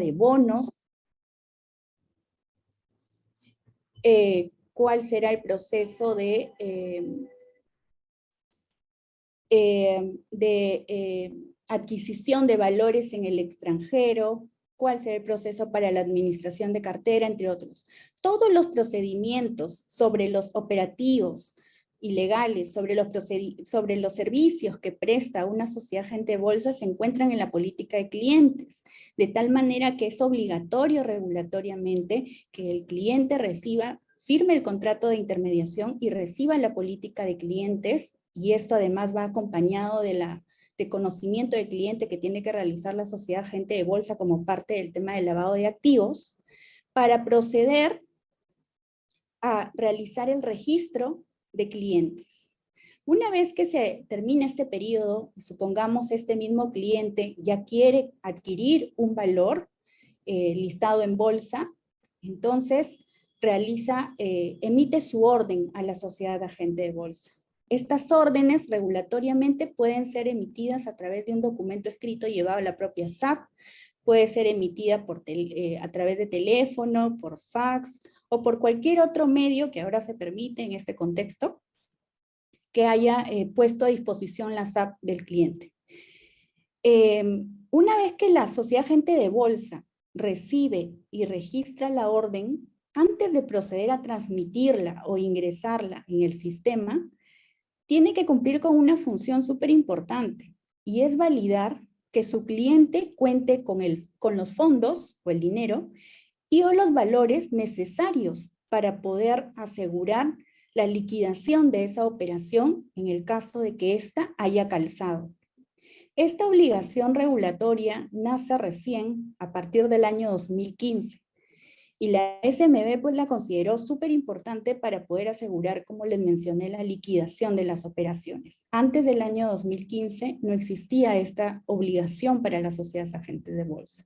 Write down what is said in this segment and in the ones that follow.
de bonos, cuál será el proceso de adquisición de valores en el extranjero, cuál será el proceso para la administración de cartera, entre otros. Todos los procedimientos sobre los operativos ilegales, sobre los servicios que presta una sociedad agente de bolsa se encuentran en la política de clientes, de tal manera que es obligatorio regulatoriamente que el cliente firme el contrato de intermediación y reciba la política de clientes, y esto además va acompañado de conocimiento del cliente que tiene que realizar la sociedad agente de bolsa como parte del tema del lavado de activos, para proceder a realizar el registro de clientes. Una vez que se termina este periodo, supongamos este mismo cliente ya quiere adquirir un valor listado en bolsa, entonces emite su orden a la sociedad agente de bolsa. Estas órdenes regulatoriamente pueden ser emitidas a través de un documento escrito llevado a la propia SAP, puede ser emitida a través de teléfono, por fax, o por cualquier otro medio que ahora se permite en este contexto, que haya puesto a disposición la SAP del cliente. Una vez que la sociedad agente de bolsa recibe y registra la orden, antes de proceder a transmitirla o ingresarla en el sistema, tiene que cumplir con una función súper importante, y es validar que su cliente cuente con los fondos o el dinero o los valores necesarios para poder asegurar la liquidación de esa operación en el caso de que ésta haya calzado. Esta obligación regulatoria nace recién a partir del año 2015. Y la SMB pues la consideró súper importante para poder asegurar, como les mencioné, la liquidación de las operaciones. Antes del año 2015 no existía esta obligación para las sociedades agentes de bolsa.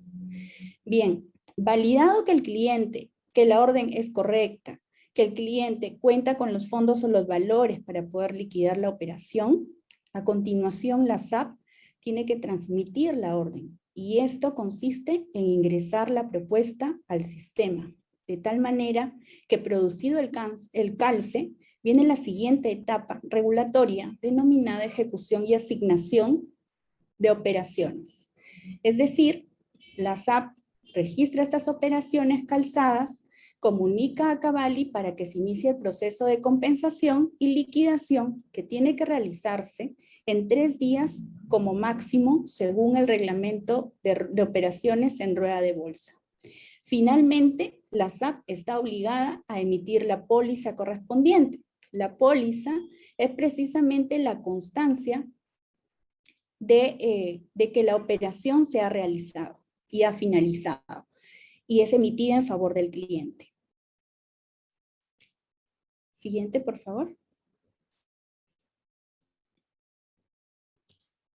Bien, validado que la orden es correcta, que el cliente cuenta con los fondos o los valores para poder liquidar la operación, a continuación la SAP tiene que transmitir la orden. Y esto consiste en ingresar la propuesta al sistema, de tal manera que producido el calce, viene la siguiente etapa regulatoria denominada ejecución y asignación de operaciones. Es decir, la SAP registra estas operaciones calzadas, comunica a Cavalli para que se inicie el proceso de compensación y liquidación que tiene que realizarse en 3 días como máximo según el reglamento de operaciones en rueda de bolsa. Finalmente, la SAP está obligada a emitir la póliza correspondiente. La póliza es precisamente la constancia de que la operación se ha realizado y ha finalizado, y es emitida en favor del cliente. Siguiente, por favor.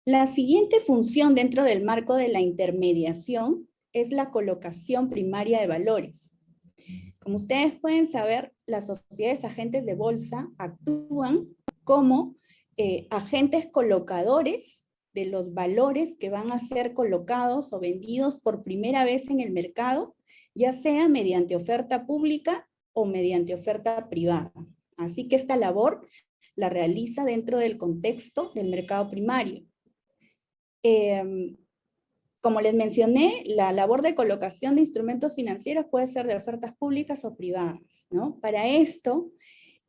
La siguiente función dentro del marco de la intermediación es la colocación primaria de valores. Como ustedes pueden saber, las sociedades agentes de bolsa actúan como agentes colocadores de los valores que van a ser colocados o vendidos por primera vez en el mercado, ya sea mediante oferta pública o mediante oferta privada. Así que esta labor la realiza dentro del contexto del mercado primario. Como les mencioné, la labor de colocación de instrumentos financieros puede ser de ofertas públicas o privadas, ¿no? Para esto,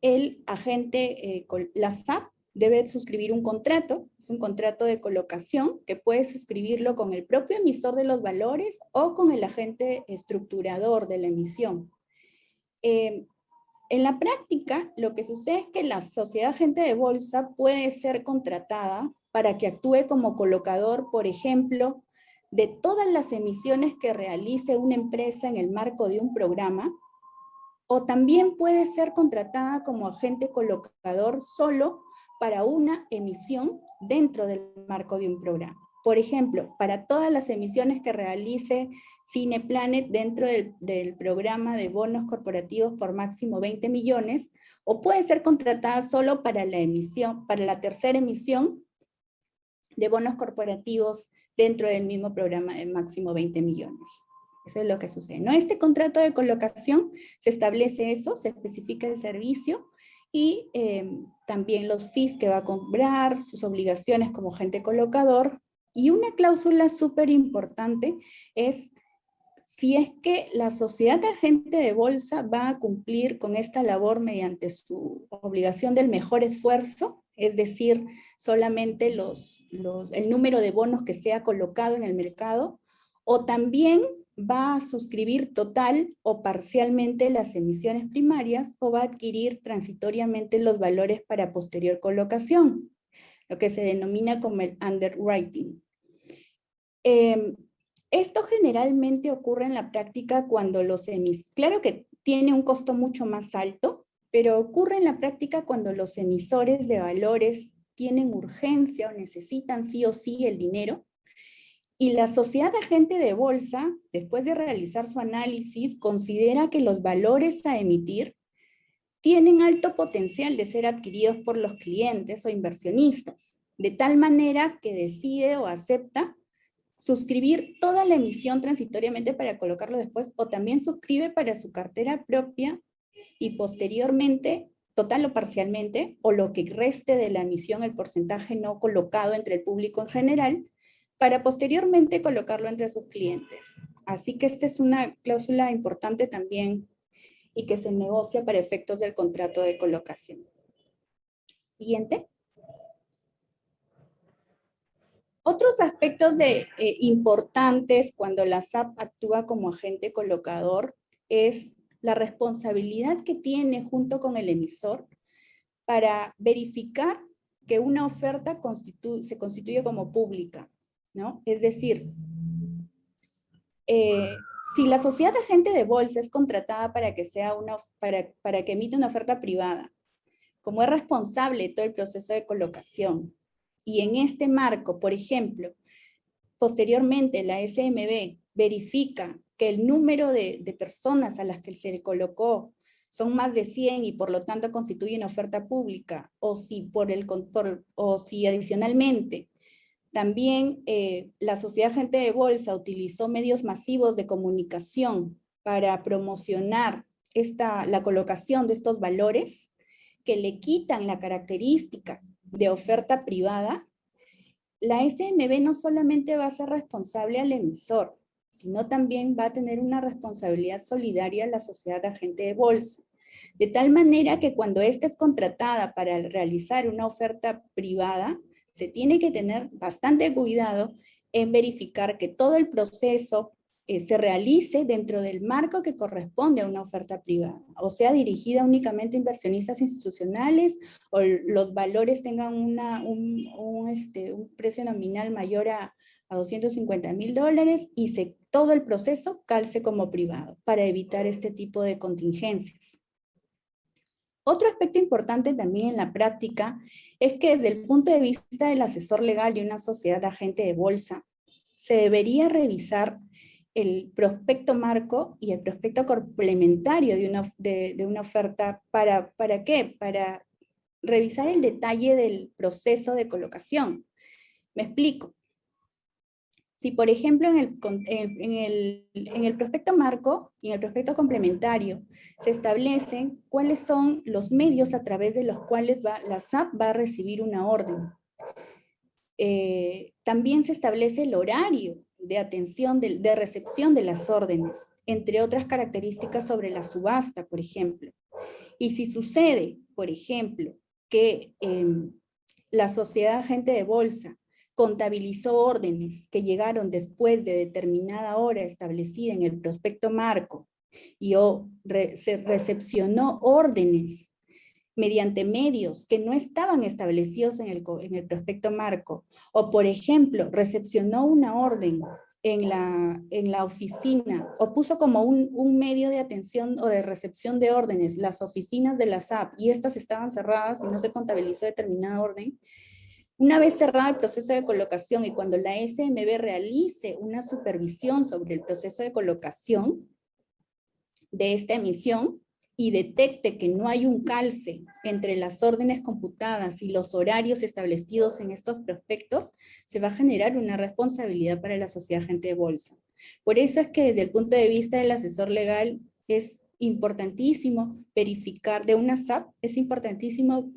el agente, la SAP, debe suscribir un contrato, es un contrato de colocación que puede suscribirlo con el propio emisor de los valores o con el agente estructurador de la emisión. En la práctica, lo que sucede es que la sociedad agente de bolsa puede ser contratada para que actúe como colocador, por ejemplo, de todas las emisiones que realice una empresa en el marco de un programa, o también puede ser contratada como agente colocador solo para una emisión dentro del marco de un programa. Por ejemplo, para todas las emisiones que realice Cineplanet dentro del programa de bonos corporativos por máximo 20 millones, o puede ser contratada solo para la tercera emisión de bonos corporativos dentro del mismo programa de máximo 20 millones. Eso es lo que sucede, ¿no? Este contrato de colocación se establece eso, se especifica el servicio y también los fees que va a cobrar, sus obligaciones como agente colocador. Y una cláusula súper importante es si es que la sociedad de agente de bolsa va a cumplir con esta labor mediante su obligación del mejor esfuerzo, es decir, solamente el número de bonos que sea colocado en el mercado, o también va a suscribir total o parcialmente las emisiones primarias o va a adquirir transitoriamente los valores para posterior colocación, lo que se denomina como el underwriting. Esto generalmente ocurre en la práctica cuando los claro que tiene un costo mucho más alto, pero ocurre en la práctica cuando los emisores de valores tienen urgencia o necesitan sí o sí el dinero. Y la sociedad de agente de bolsa, después de realizar su análisis, considera que los valores a emitir tienen alto potencial de ser adquiridos por los clientes o inversionistas, de tal manera que decide o acepta suscribir toda la emisión transitoriamente para colocarlo después, o también suscribe para su cartera propia y posteriormente, total o parcialmente, o lo que reste de la emisión, el porcentaje no colocado entre el público en general, para posteriormente colocarlo entre sus clientes. Así que esta es una cláusula importante también y que se negocia para efectos del contrato de colocación. Siguiente. Otros aspectos importantes cuando la SAP actúa como agente colocador es la responsabilidad que tiene junto con el emisor para verificar que una oferta se constituye como pública, ¿no? Es decir, si la sociedad de agente de bolsa es contratada para que, para que emita una oferta privada, como es responsable de todo el proceso de colocación, y en este marco, por ejemplo, posteriormente la SMB verifica que el número de personas a las que se le colocó son más de 100 y por lo tanto constituyen oferta pública, o si adicionalmente también la sociedad agente de bolsa utilizó medios masivos de comunicación para promocionar la colocación de estos valores que le quitan la característica de oferta privada, la SMB no solamente va a ser responsable al emisor, sino también va a tener una responsabilidad solidaria a la sociedad de agente de bolsa. De tal manera que cuando ésta es contratada para realizar una oferta privada, se tiene que tener bastante cuidado en verificar que todo el proceso se realice dentro del marco que corresponde a una oferta privada, o sea, dirigida únicamente a inversionistas institucionales, o los valores tengan un precio nominal mayor a $250,000 y todo el proceso calce como privado, para evitar este tipo de contingencias. Otro aspecto importante también en la práctica es que desde el punto de vista del asesor legal de una sociedad de agente de bolsa, se debería revisar el prospecto marco y el prospecto complementario de una oferta. ¿Para qué? Para revisar el detalle del proceso de colocación. Me explico. Si, por ejemplo, en el prospecto marco y en el prospecto complementario se establecen cuáles son los medios a través de los cuales la SAP va a recibir una orden. También se establece el horario de atención, de recepción de las órdenes, entre otras características sobre la subasta, por ejemplo. Y si sucede, por ejemplo, que la sociedad agente de bolsa contabilizó órdenes que llegaron después de determinada hora establecida en el prospecto marco y se recepcionó órdenes mediante medios que no estaban establecidos en el prospecto marco, o por ejemplo, recepcionó una orden en la oficina, o puso como un medio de atención o de recepción de órdenes, las oficinas de la SAP, y estas estaban cerradas y no se contabilizó determinada orden. Una vez cerrado el proceso de colocación y cuando la SMB realice una supervisión sobre el proceso de colocación de esta emisión, y detecte que no hay un calce entre las órdenes computadas y los horarios establecidos en estos prospectos, se va a generar una responsabilidad para la sociedad agente de bolsa. Por eso es que desde el punto de vista del asesor legal es importantísimo verificar, de una SAP, es importantísimo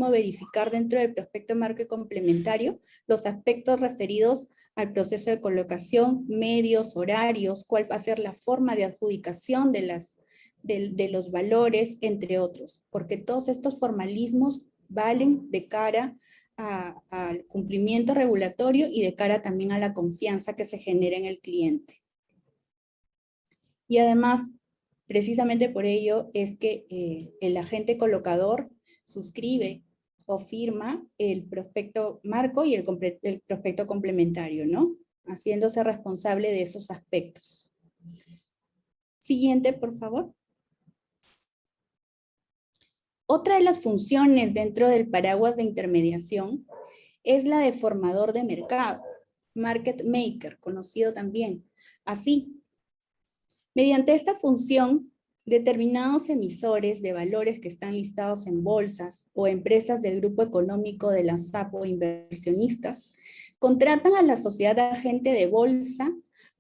verificar dentro del prospecto marco y complementario los aspectos referidos al proceso de colocación, medios, horarios, cuál va a ser la forma de adjudicación de los valores, entre otros, porque todos estos formalismos valen de cara al cumplimiento regulatorio y de cara también a la confianza que se genera en el cliente. Y además, precisamente por ello es que el agente colocador suscribe o firma el prospecto marco y el prospecto complementario, ¿no? Haciéndose responsable de esos aspectos. Siguiente, por favor. Otra de las funciones dentro del paraguas de intermediación es la de formador de mercado, market maker, conocido también así. Mediante esta función, determinados emisores de valores que están listados en bolsas o empresas del grupo económico de la SAP o inversionistas, contratan a la sociedad agente de bolsa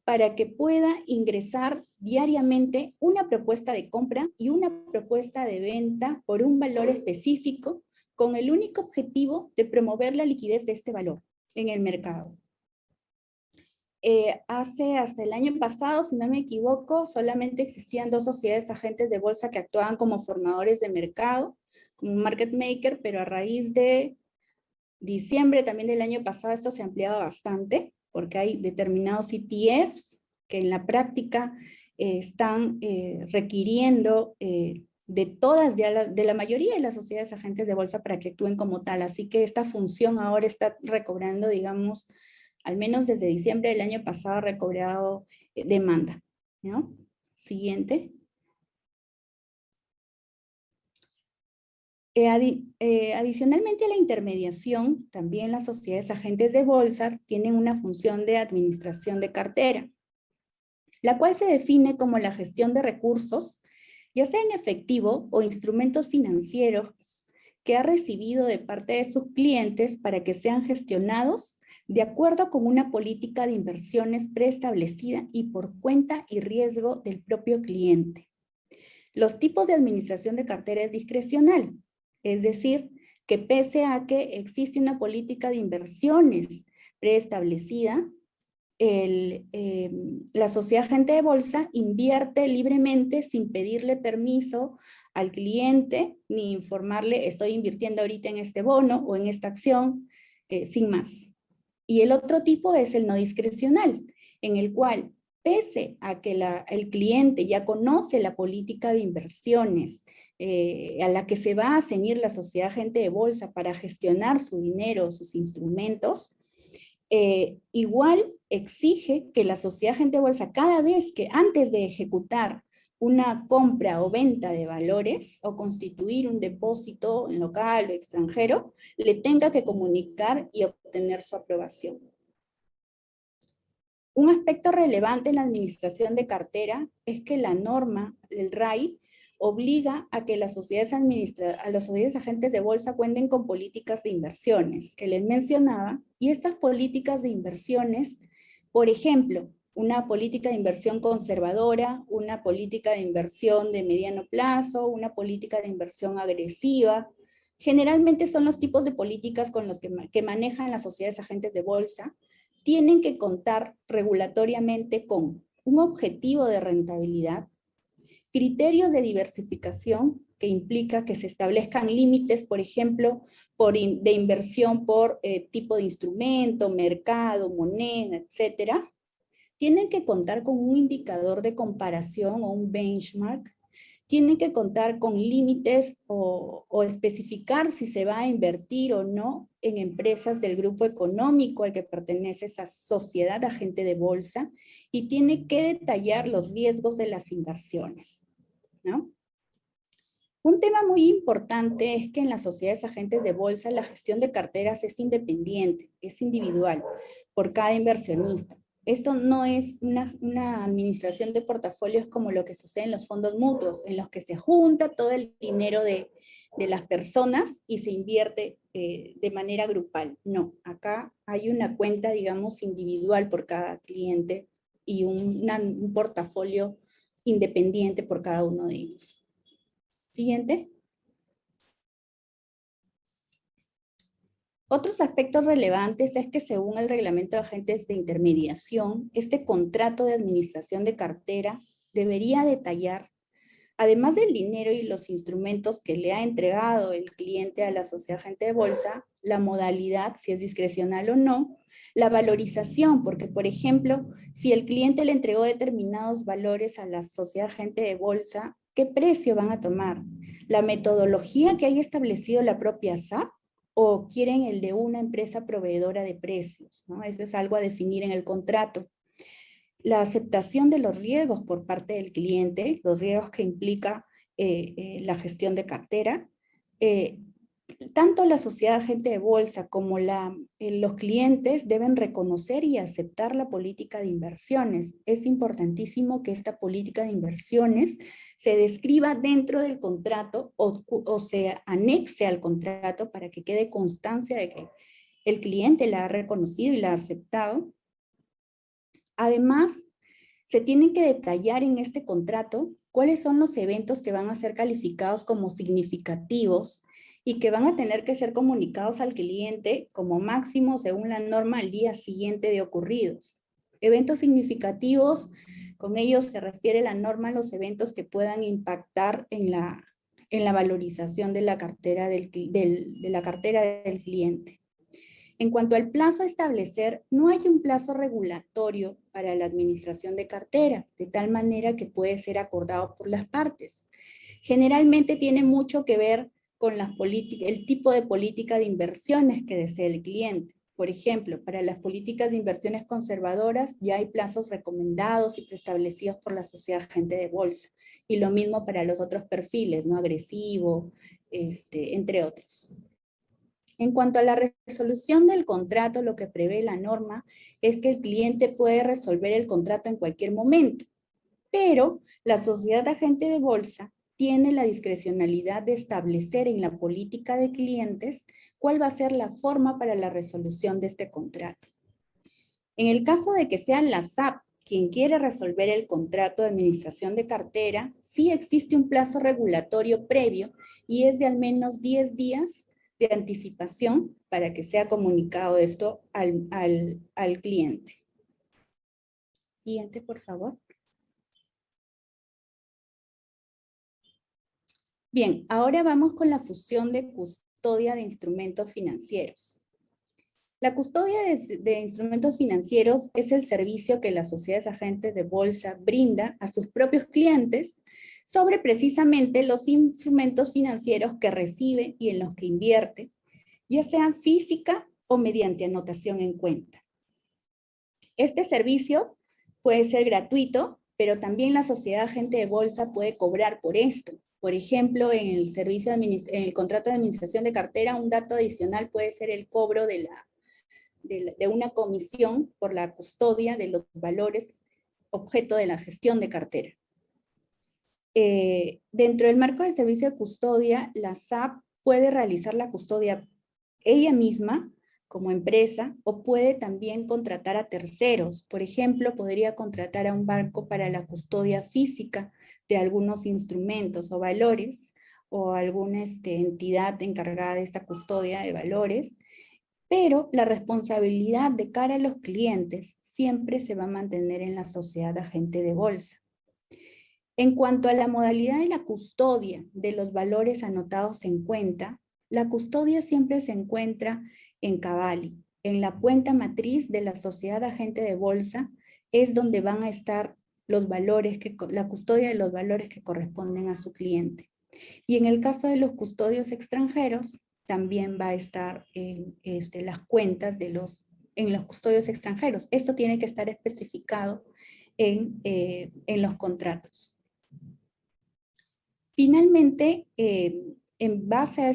para que pueda ingresar diariamente una propuesta de compra y una propuesta de venta por un valor específico con el único objetivo de promover la liquidez de este valor en el mercado. Hasta el año pasado, si no me equivoco, solamente existían 2 sociedades agentes de bolsa que actuaban como formadores de mercado, como market maker, pero a raíz de diciembre también del año pasado esto se ha ampliado bastante, porque hay determinados ETFs que en la práctica están requiriendo de la mayoría de las sociedades agentes de bolsa para que actúen como tal. Así que esta función ahora está recobrando, digamos, al menos desde diciembre del año pasado ha recobrado demanda, ¿no? Siguiente. Adicionalmente a la intermediación, también las sociedades agentes de bolsa tienen una función de administración de cartera, la cual se define como la gestión de recursos, ya sea en efectivo o instrumentos financieros que ha recibido de parte de sus clientes para que sean gestionados de acuerdo con una política de inversiones preestablecida y por cuenta y riesgo del propio cliente. Los tipos de administración de cartera es discrecional, es decir, que pese a que existe una política de inversiones preestablecida, la sociedad agente de bolsa invierte libremente sin pedirle permiso al cliente ni informarle estoy invirtiendo ahorita en este bono o en esta acción, sin más. Y el otro tipo es el no discrecional, en el cual pese a que el cliente ya conoce la política de inversiones a la que se va a ceñir la sociedad agente de bolsa para gestionar su dinero, sus instrumentos, igual exige que la sociedad agente de bolsa, cada vez que antes de ejecutar una compra o venta de valores o constituir un depósito en local o extranjero, le tenga que comunicar y obtener su aprobación. Un aspecto relevante en la administración de cartera es que la norma, el RAI, obliga a que las sociedades agentes de bolsa cuenten con políticas de inversiones, que les mencionaba, y estas políticas de inversiones, por ejemplo, una política de inversión conservadora, una política de inversión de mediano plazo, una política de inversión agresiva, generalmente son los tipos de políticas con los que manejan las sociedades agentes de bolsa, tienen que contar regulatoriamente con un objetivo de rentabilidad, criterios de diversificación, que implica que se establezcan límites, por ejemplo, de inversión por tipo de instrumento, mercado, moneda, etcétera. Tienen que contar con un indicador de comparación o un benchmark. Tienen que contar con límites o especificar si se va a invertir o no en empresas del grupo económico al que pertenece esa sociedad agente de bolsa y tiene que detallar los riesgos de las inversiones, ¿no? Un tema muy importante es que en las sociedades agentes de bolsa la gestión de carteras es independiente, es individual por cada inversionista. Esto no es una administración de portafolios como lo que sucede en los fondos mutuos, en los que se junta todo el dinero de las personas y se invierte de manera grupal. No, acá hay una cuenta, digamos, individual por cada cliente y un portafolio independiente por cada uno de ellos. Siguiente. Otros aspectos relevantes es que según el reglamento de agentes de intermediación, este contrato de administración de cartera debería detallar, además del dinero y los instrumentos que le ha entregado el cliente a la sociedad agente de bolsa, la modalidad, si es discrecional o no, la valorización, porque por ejemplo, si el cliente le entregó determinados valores a la sociedad agente de bolsa, ¿qué precio van a tomar? ¿La metodología que haya establecido la propia SAP? ¿O quieren el de una empresa proveedora de precios? ¿No? Eso es algo a definir en el contrato. La aceptación de los riesgos por parte del cliente, los riesgos que implica la gestión de cartera, tanto la sociedad agente de bolsa como los clientes deben reconocer y aceptar la política de inversiones. Es importantísimo que esta política de inversiones se describa dentro del contrato o se anexe al contrato para que quede constancia de que el cliente la ha reconocido y la ha aceptado. Además, se tienen que detallar en este contrato cuáles son los eventos que van a ser calificados como significativos y que van a tener que ser comunicados al cliente como máximo según la norma al día siguiente de ocurridos. Eventos significativos, con ellos se refiere la norma a los eventos que puedan impactar en la valorización de la cartera del cliente. En cuanto al plazo a establecer, no hay un plazo regulatorio para la administración de cartera, de tal manera que puede ser acordado por las partes. Generalmente tiene mucho que ver con el tipo de política de inversiones que desea el cliente. Por ejemplo, para las políticas de inversiones conservadoras ya hay plazos recomendados y preestablecidos por la sociedad agente de bolsa. Y lo mismo para los otros perfiles, ¿no? Agresivo, entre otros. En cuanto a la resolución del contrato, lo que prevé la norma es que el cliente puede resolver el contrato en cualquier momento, pero la sociedad agente de bolsa tiene la discrecionalidad de establecer en la política de clientes cuál va a ser la forma para la resolución de este contrato. En el caso de que sea la SAP quien quiere resolver el contrato de administración de cartera, sí existe un plazo regulatorio previo y es de al menos 10 días de anticipación para que sea comunicado esto al cliente. Siguiente, por favor. Bien, ahora vamos con la fusión de custodia de instrumentos financieros. La custodia de instrumentos financieros es el servicio que las sociedades agentes de bolsa brinda a sus propios clientes sobre precisamente los instrumentos financieros que recibe y en los que invierte, ya sean física o mediante anotación en cuenta. Este servicio puede ser gratuito, pero también la sociedad agente de bolsa puede cobrar por esto. Por ejemplo, en el contrato de administración de cartera, un dato adicional puede ser el cobro de una comisión por la custodia de los valores objeto de la gestión de cartera. Dentro del marco del servicio de custodia, la SAP puede realizar la custodia ella misma como empresa o puede también contratar a terceros. Por ejemplo, podría contratar a un banco para la custodia física de algunos instrumentos o valores o alguna entidad encargada de esta custodia de valores, pero la responsabilidad de cara a los clientes siempre se va a mantener en la sociedad agente de bolsa. En cuanto a la modalidad de la custodia de los valores anotados en cuenta, la custodia siempre se encuentra en Cavalli, en la cuenta matriz de la sociedad agente de bolsa, es donde van a estar los valores, la custodia de los valores que corresponden a su cliente. Y en el caso de los custodios extranjeros, también va a estar en las cuentas en los custodios extranjeros. Esto tiene que estar especificado en los contratos. Finalmente, en base a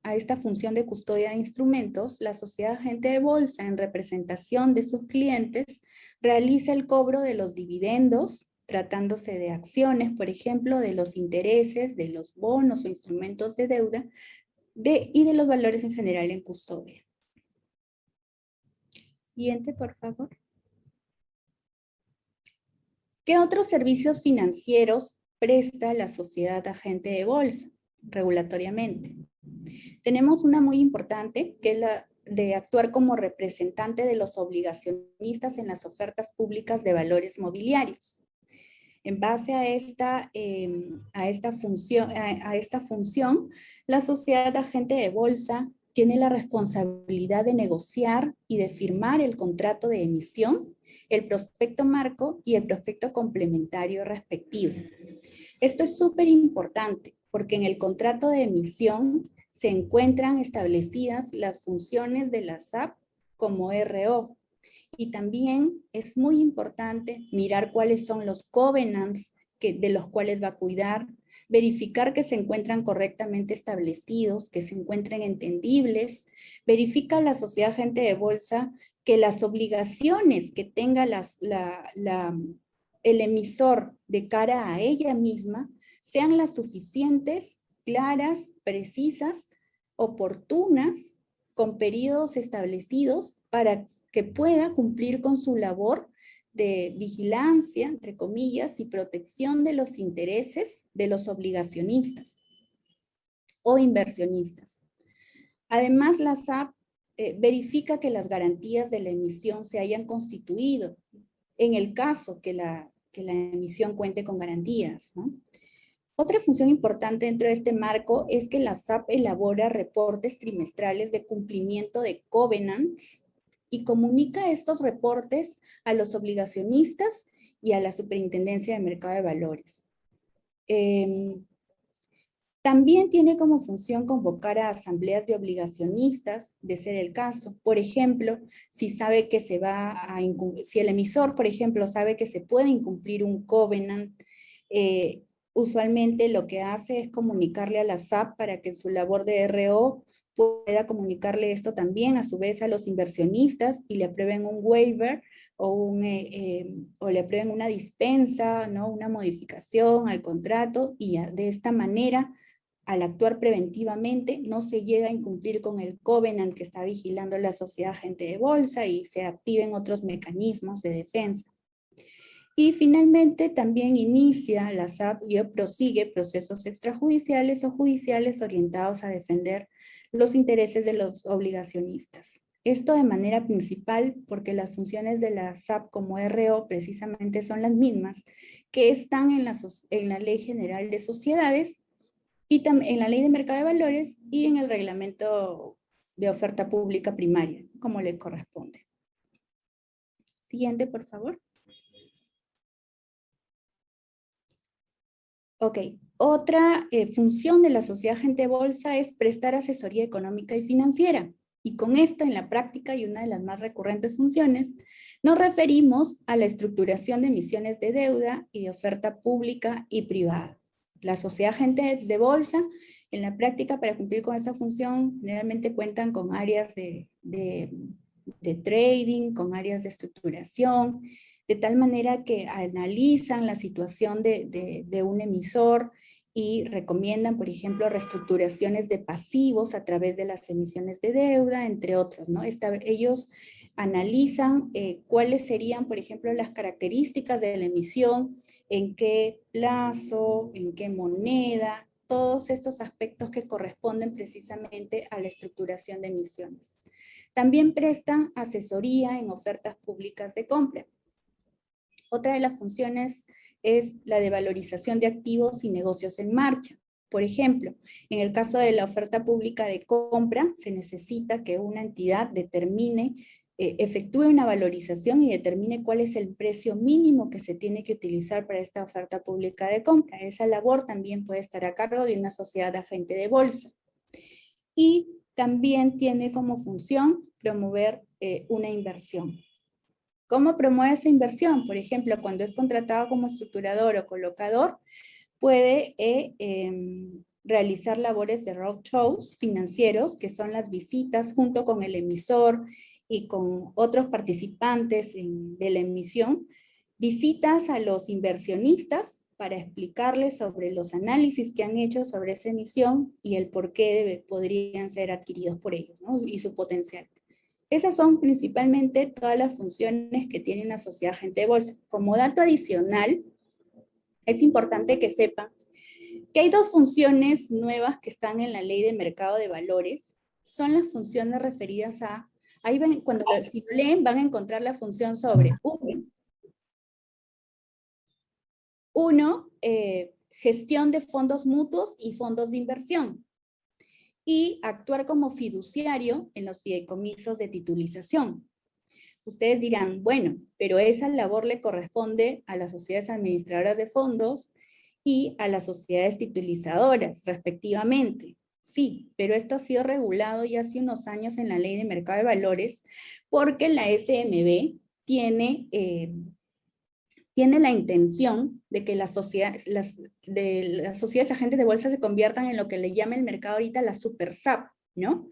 a esta función de custodia de instrumentos, la sociedad agente de bolsa, en representación de sus clientes, realiza el cobro de los dividendos, tratándose de acciones, por ejemplo, de los intereses, de los bonos o instrumentos de deuda, y de los valores en general en custodia. Siguiente, por favor. ¿Qué otros servicios financieros presta la sociedad agente de bolsa regulatoriamente? Tenemos una muy importante, que es la de actuar como representante de los obligacionistas en las ofertas públicas de valores mobiliarios. En base a esta función, la sociedad agente de bolsa tiene la responsabilidad de negociar y de firmar el contrato de emisión, el prospecto marco y el prospecto complementario respectivo. Esto es súper importante porque en el contrato de emisión se encuentran establecidas las funciones de la SAP como RO. Y también es muy importante mirar cuáles son los covenants de los cuales va a cuidar, verificar que se encuentran correctamente establecidos, que se encuentren entendibles, verifica la sociedad agente de bolsa que las obligaciones que tenga el emisor de cara a ella misma sean las suficientes, claras, precisas, oportunas, con periodos establecidos para que pueda cumplir con su labor de vigilancia, entre comillas, y protección de los intereses de los obligacionistas o inversionistas. Además, la SAP verifica que las garantías de la emisión se hayan constituido en el caso que la emisión cuente con garantías, ¿no? Otra función importante dentro de este marco es que la SAP elabora reportes trimestrales de cumplimiento de covenants y comunica estos reportes a los obligacionistas y a la Superintendencia de Mercado de Valores. También tiene como función convocar a asambleas de obligacionistas, de ser el caso. Por ejemplo, si sabe que si el emisor, por ejemplo, sabe que se puede incumplir un covenant, usualmente lo que hace es comunicarle a la SAP para que en su labor de RO pueda comunicarle esto también a su vez a los inversionistas y le aprueben un waiver o le aprueben una dispensa, ¿no? Una modificación al contrato, y de esta manera, al actuar preventivamente, no se llega a incumplir con el covenant que está vigilando la sociedad agente de bolsa y se activen otros mecanismos de defensa. Y finalmente también inicia la SAP y prosigue procesos extrajudiciales o judiciales orientados a defender los intereses de los obligacionistas. Esto de manera principal porque las funciones de la SAP como RO precisamente son las mismas que están en la Ley General de Sociedades y en la Ley de Mercado de Valores y en el Reglamento de Oferta Pública Primaria, como le corresponde. Siguiente, por favor. Ok, otra función de la sociedad agente de bolsa es prestar asesoría económica y financiera. Y con esta, en la práctica, y una de las más recurrentes funciones, nos referimos a la estructuración de emisiones de deuda y de oferta pública y privada. La sociedad agente de bolsa, en la práctica, para cumplir con esa función, generalmente cuentan con áreas de trading, con áreas de estructuración, de tal manera que analizan la situación de un emisor y recomiendan, por ejemplo, reestructuraciones de pasivos a través de las emisiones de deuda, entre otros, ¿no? Ellos analizan cuáles serían, por ejemplo, las características de la emisión, en qué plazo, en qué moneda, todos estos aspectos que corresponden precisamente a la estructuración de emisiones. También prestan asesoría en ofertas públicas de compra. Otra de las funciones es la de valorización de activos y negocios en marcha. Por ejemplo, en el caso de la oferta pública de compra, se necesita que una entidad efectúe una valorización y determine cuál es el precio mínimo que se tiene que utilizar para esta oferta pública de compra. Esa labor también puede estar a cargo de una sociedad agente de bolsa. Y también tiene como función promover una inversión. ¿Cómo promueve esa inversión? Por ejemplo, cuando es contratado como estructurador o colocador, puede realizar labores de roadshows financieros, que son las visitas junto con el emisor y con otros participantes de la emisión, visitas a los inversionistas para explicarles sobre los análisis que han hecho sobre esa emisión y el por qué podrían ser adquiridos por ellos, ¿no? Y su potencial. Esas son principalmente todas las funciones que tiene una sociedad agente de bolsa. Como dato adicional, es importante que sepan que hay dos funciones nuevas que están en la Ley de Mercado de Valores. Son las funciones referidas a, ahí van, cuando si lo leen van a encontrar la función sobre uno, gestión de fondos mutuos y fondos de inversión, y actuar como fiduciario en los fideicomisos de titulización. Ustedes dirán, bueno, pero esa labor le corresponde a las sociedades administradoras de fondos y a las sociedades titulizadoras, respectivamente. Sí, pero esto ha sido regulado ya hace unos años en la Ley de Mercado de Valores, porque la SMB tiene la intención de que las sociedades agentes de bolsa se conviertan en lo que le llama el mercado ahorita la super SAP, ¿no?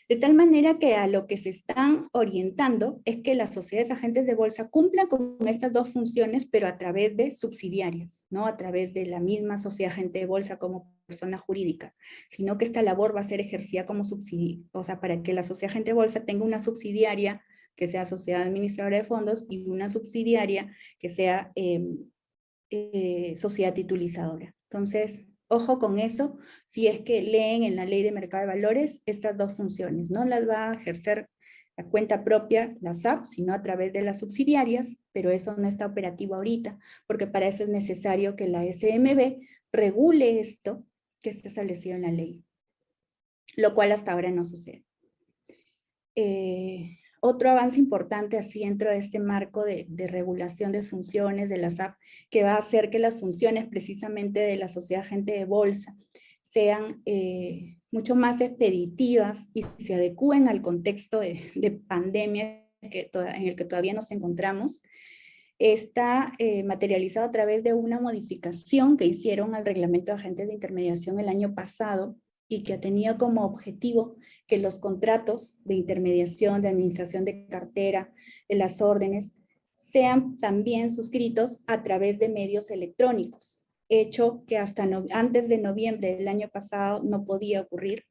De tal manera que a lo que se están orientando es que las sociedades agentes de bolsa cumplan con estas dos funciones, pero a través de subsidiarias, no a través de la misma sociedad agente de bolsa como persona jurídica, sino que esta labor va a ser ejercida como subsidiaria, o sea, para que la sociedad agente de bolsa tenga una subsidiaria que sea sociedad administradora de fondos y una subsidiaria que sea sociedad titulizadora. Entonces, ojo con eso, si es que leen en la Ley de Mercado de Valores estas dos funciones. No las va a ejercer la cuenta propia, la SAP, sino a través de las subsidiarias, pero eso no está operativo ahorita, porque para eso es necesario que la SMB regule esto que está establecido en la ley, lo cual hasta ahora no sucede. Otro avance importante así dentro de este marco de regulación de funciones de la SAP, que va a hacer que las funciones precisamente de la sociedad agente de bolsa sean mucho más expeditivas y se adecúen al contexto de pandemia en el que todavía nos encontramos, está materializado a través de una modificación que hicieron al reglamento de agentes de intermediación el año pasado, y que ha tenido como objetivo que los contratos de intermediación, de administración de cartera, de las órdenes, sean también suscritos a través de medios electrónicos, hecho que hasta antes de noviembre del año pasado no podía ocurrir,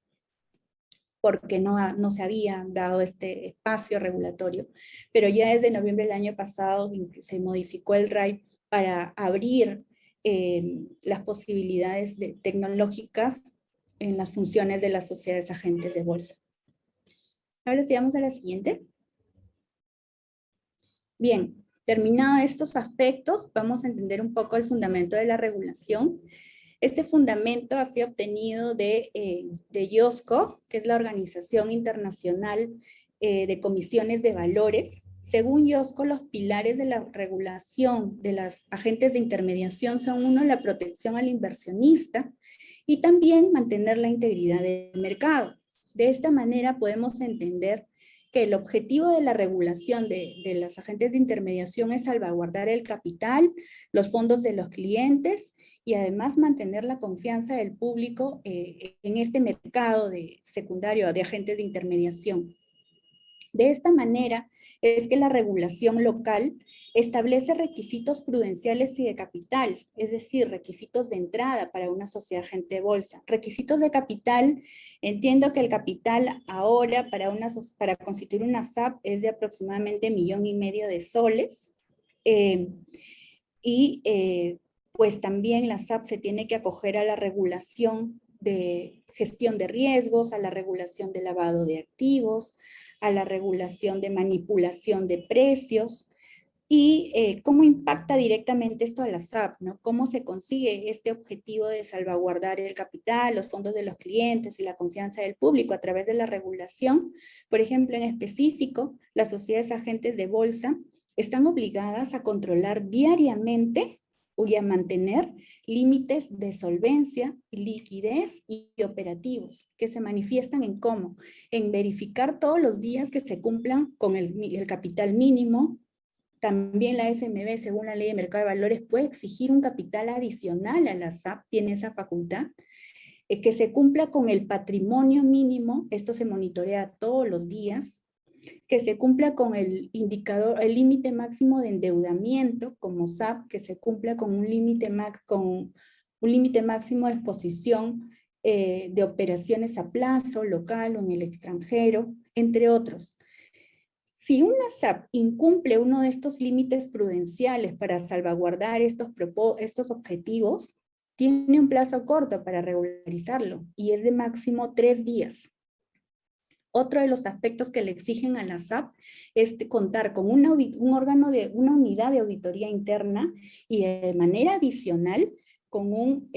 porque no se había dado este espacio regulatorio, pero ya desde noviembre del año pasado se modificó el RAI para abrir las posibilidades tecnológicas en las funciones de las sociedades agentes de bolsa. Ahora sigamos a la siguiente. Bien, terminados estos aspectos, vamos a entender un poco el fundamento de la regulación. Este fundamento ha sido obtenido de IOSCO, que es la Organización Internacional de Comisiones de Valores. Según IOSCO, los pilares de la regulación de las agentes de intermediación son uno, la protección al inversionista, y también mantener la integridad del mercado. De esta manera podemos entender que el objetivo de la regulación de los agentes de intermediación es salvaguardar el capital, los fondos de los clientes y además mantener la confianza del público en este mercado secundario de agentes de intermediación. De esta manera es que la regulación local establece requisitos prudenciales y de capital, es decir, requisitos de entrada para una sociedad agente de bolsa. Requisitos de capital, entiendo que el capital ahora para constituir una SAP es de aproximadamente 1,5 millones de soles, pues también la SAP se tiene que acoger a la regulación de gestión de riesgos, a la regulación de lavado de activos, a la regulación de manipulación de precios, y cómo impacta directamente esto a la SAP, ¿no? Cómo se consigue este objetivo de salvaguardar el capital, los fondos de los clientes y la confianza del público a través de la regulación. Por ejemplo, en específico, las sociedades agentes de bolsa están obligadas a controlar diariamente y a mantener límites de solvencia, liquidez y operativos, que se manifiestan en cómo, en verificar todos los días que se cumplan con el capital mínimo. También la SMB, según la Ley de Mercado de Valores, puede exigir un capital adicional a la SAP, tiene esa facultad. que se cumpla con el patrimonio mínimo, esto se monitorea todos los días, que se cumpla con el indicador, el límite máximo de endeudamiento como SAP, que se cumpla con un límite máximo de exposición de operaciones a plazo, local o en el extranjero, entre otros. Si una SAP incumple uno de estos límites prudenciales para salvaguardar estos objetivos, tiene un plazo corto para regularizarlo y es de máximo 3 días. Otro de los aspectos que le exigen a la SAP es contar con una unidad de auditoría interna y de manera adicional con un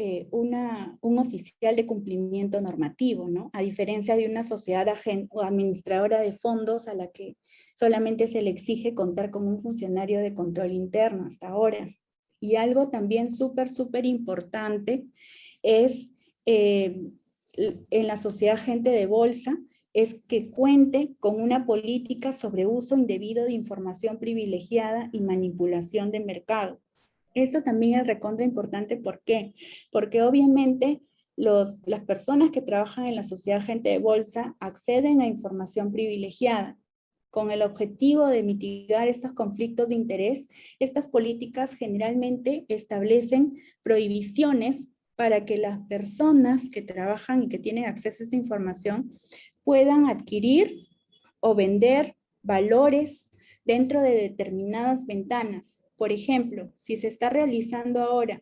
oficial de cumplimiento normativo, ¿no? A diferencia de una sociedad o administradora de fondos a la que solamente se le exige contar con un funcionario de control interno hasta ahora. Y algo también súper importante es en la sociedad agente de bolsa, es que cuente con una política sobre uso indebido de información privilegiada y manipulación de mercado. Esto también es recontra importante, ¿por qué? Porque obviamente las personas que trabajan en la sociedad agente de bolsa acceden a información privilegiada. Con el objetivo de mitigar estos conflictos de interés, estas políticas generalmente establecen prohibiciones para que las personas que trabajan y que tienen acceso a esta información puedan adquirir o vender valores dentro de determinadas ventanas. Por ejemplo, si se está realizando ahora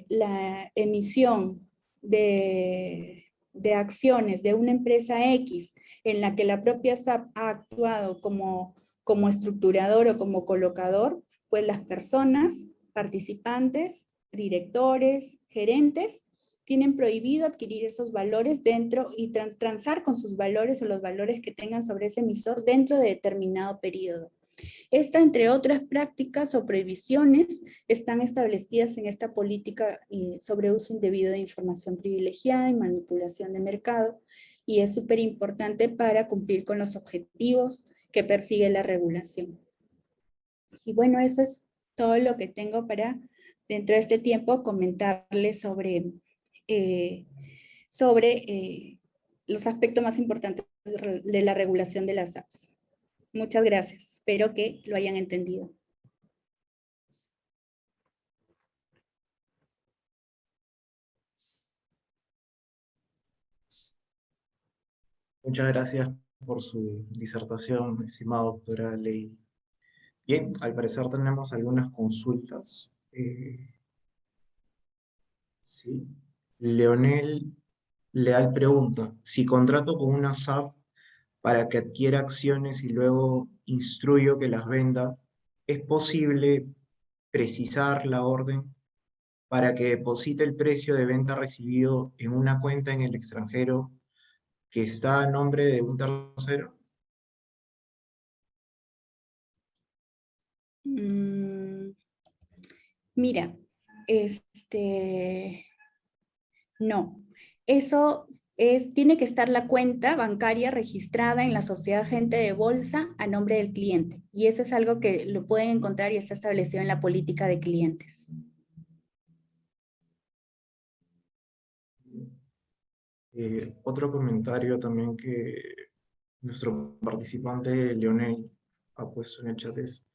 la emisión de acciones de una empresa X en la que la propia SAP ha actuado como estructurador o como colocador, pues las personas, participantes, directores, gerentes, tienen prohibido adquirir esos valores dentro y transar con sus valores o los valores que tengan sobre ese emisor dentro de determinado periodo. Esta, entre otras prácticas o prohibiciones, están establecidas en esta política sobre uso indebido de información privilegiada y manipulación de mercado, y es súper importante para cumplir con los objetivos que persigue la regulación. Y bueno, eso es todo lo que tengo para, dentro de este tiempo, comentarles sobre los aspectos más importantes de la regulación de las apps. Muchas gracias. Espero que lo hayan entendido. Muchas gracias por su disertación, estimada doctora Ley. Bien, al parecer tenemos algunas consultas. Sí. Leonel Leal pregunta, si contrato con una SAP para que adquiera acciones y luego instruyo que las venda, ¿es posible precisar la orden para que deposite el precio de venta recibido en una cuenta en el extranjero que está a nombre de un tercero? Mira, no. Eso tiene que estar la cuenta bancaria registrada en la sociedad agente de bolsa a nombre del cliente. Y eso es algo que lo pueden encontrar y está establecido en la política de clientes. Otro comentario también que nuestro participante Leonel ha puesto en el chat es,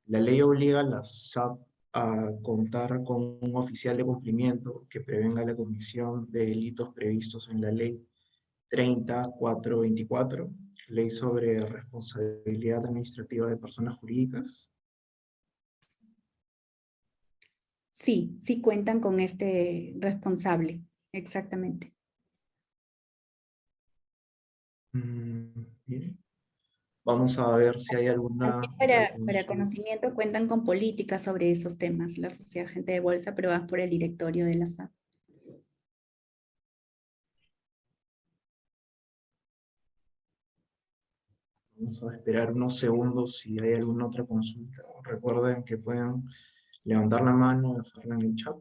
la ley obliga a la SAP a contar con un oficial de cumplimiento que prevenga la comisión de delitos previstos en la ley 30424, ley sobre responsabilidad administrativa de personas jurídicas. Sí, sí cuentan con este responsable, exactamente. Bien. Vamos a ver si hay alguna otra Para consulta. conocimiento cuentan con políticas sobre esos temas, la sociedad agente de bolsa aprobadas por el directorio de la SAP. Vamos a esperar unos segundos si hay alguna otra consulta. Recuerden que pueden levantar la mano o dejarla en el chat.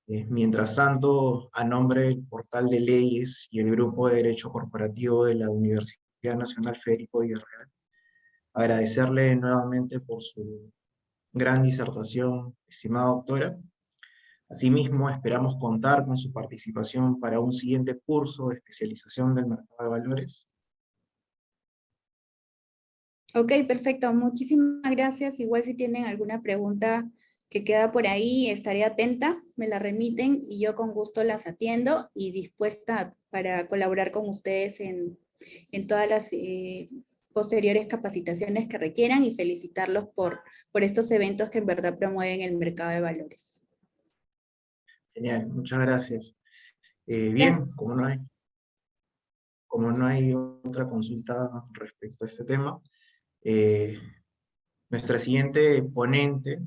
Mientras tanto, a nombre del portal de leyes y el Grupo de Derecho Corporativo de la Universidad Nacional Federico Villarreal, agradecerle nuevamente por su gran disertación, estimada doctora. Asimismo, esperamos contar con su participación para un siguiente curso de especialización del mercado de valores. Ok, perfecto. Muchísimas gracias. Igual si tienen alguna pregunta que queda por ahí, estaré atenta, me la remiten y yo con gusto las atiendo y dispuesta para colaborar con ustedes en todas las posteriores capacitaciones que requieran y felicitarlos por estos eventos que en verdad promueven el mercado de valores. Genial, muchas gracias. Bien, como no hay otra consulta respecto a este tema, nuestra siguiente ponente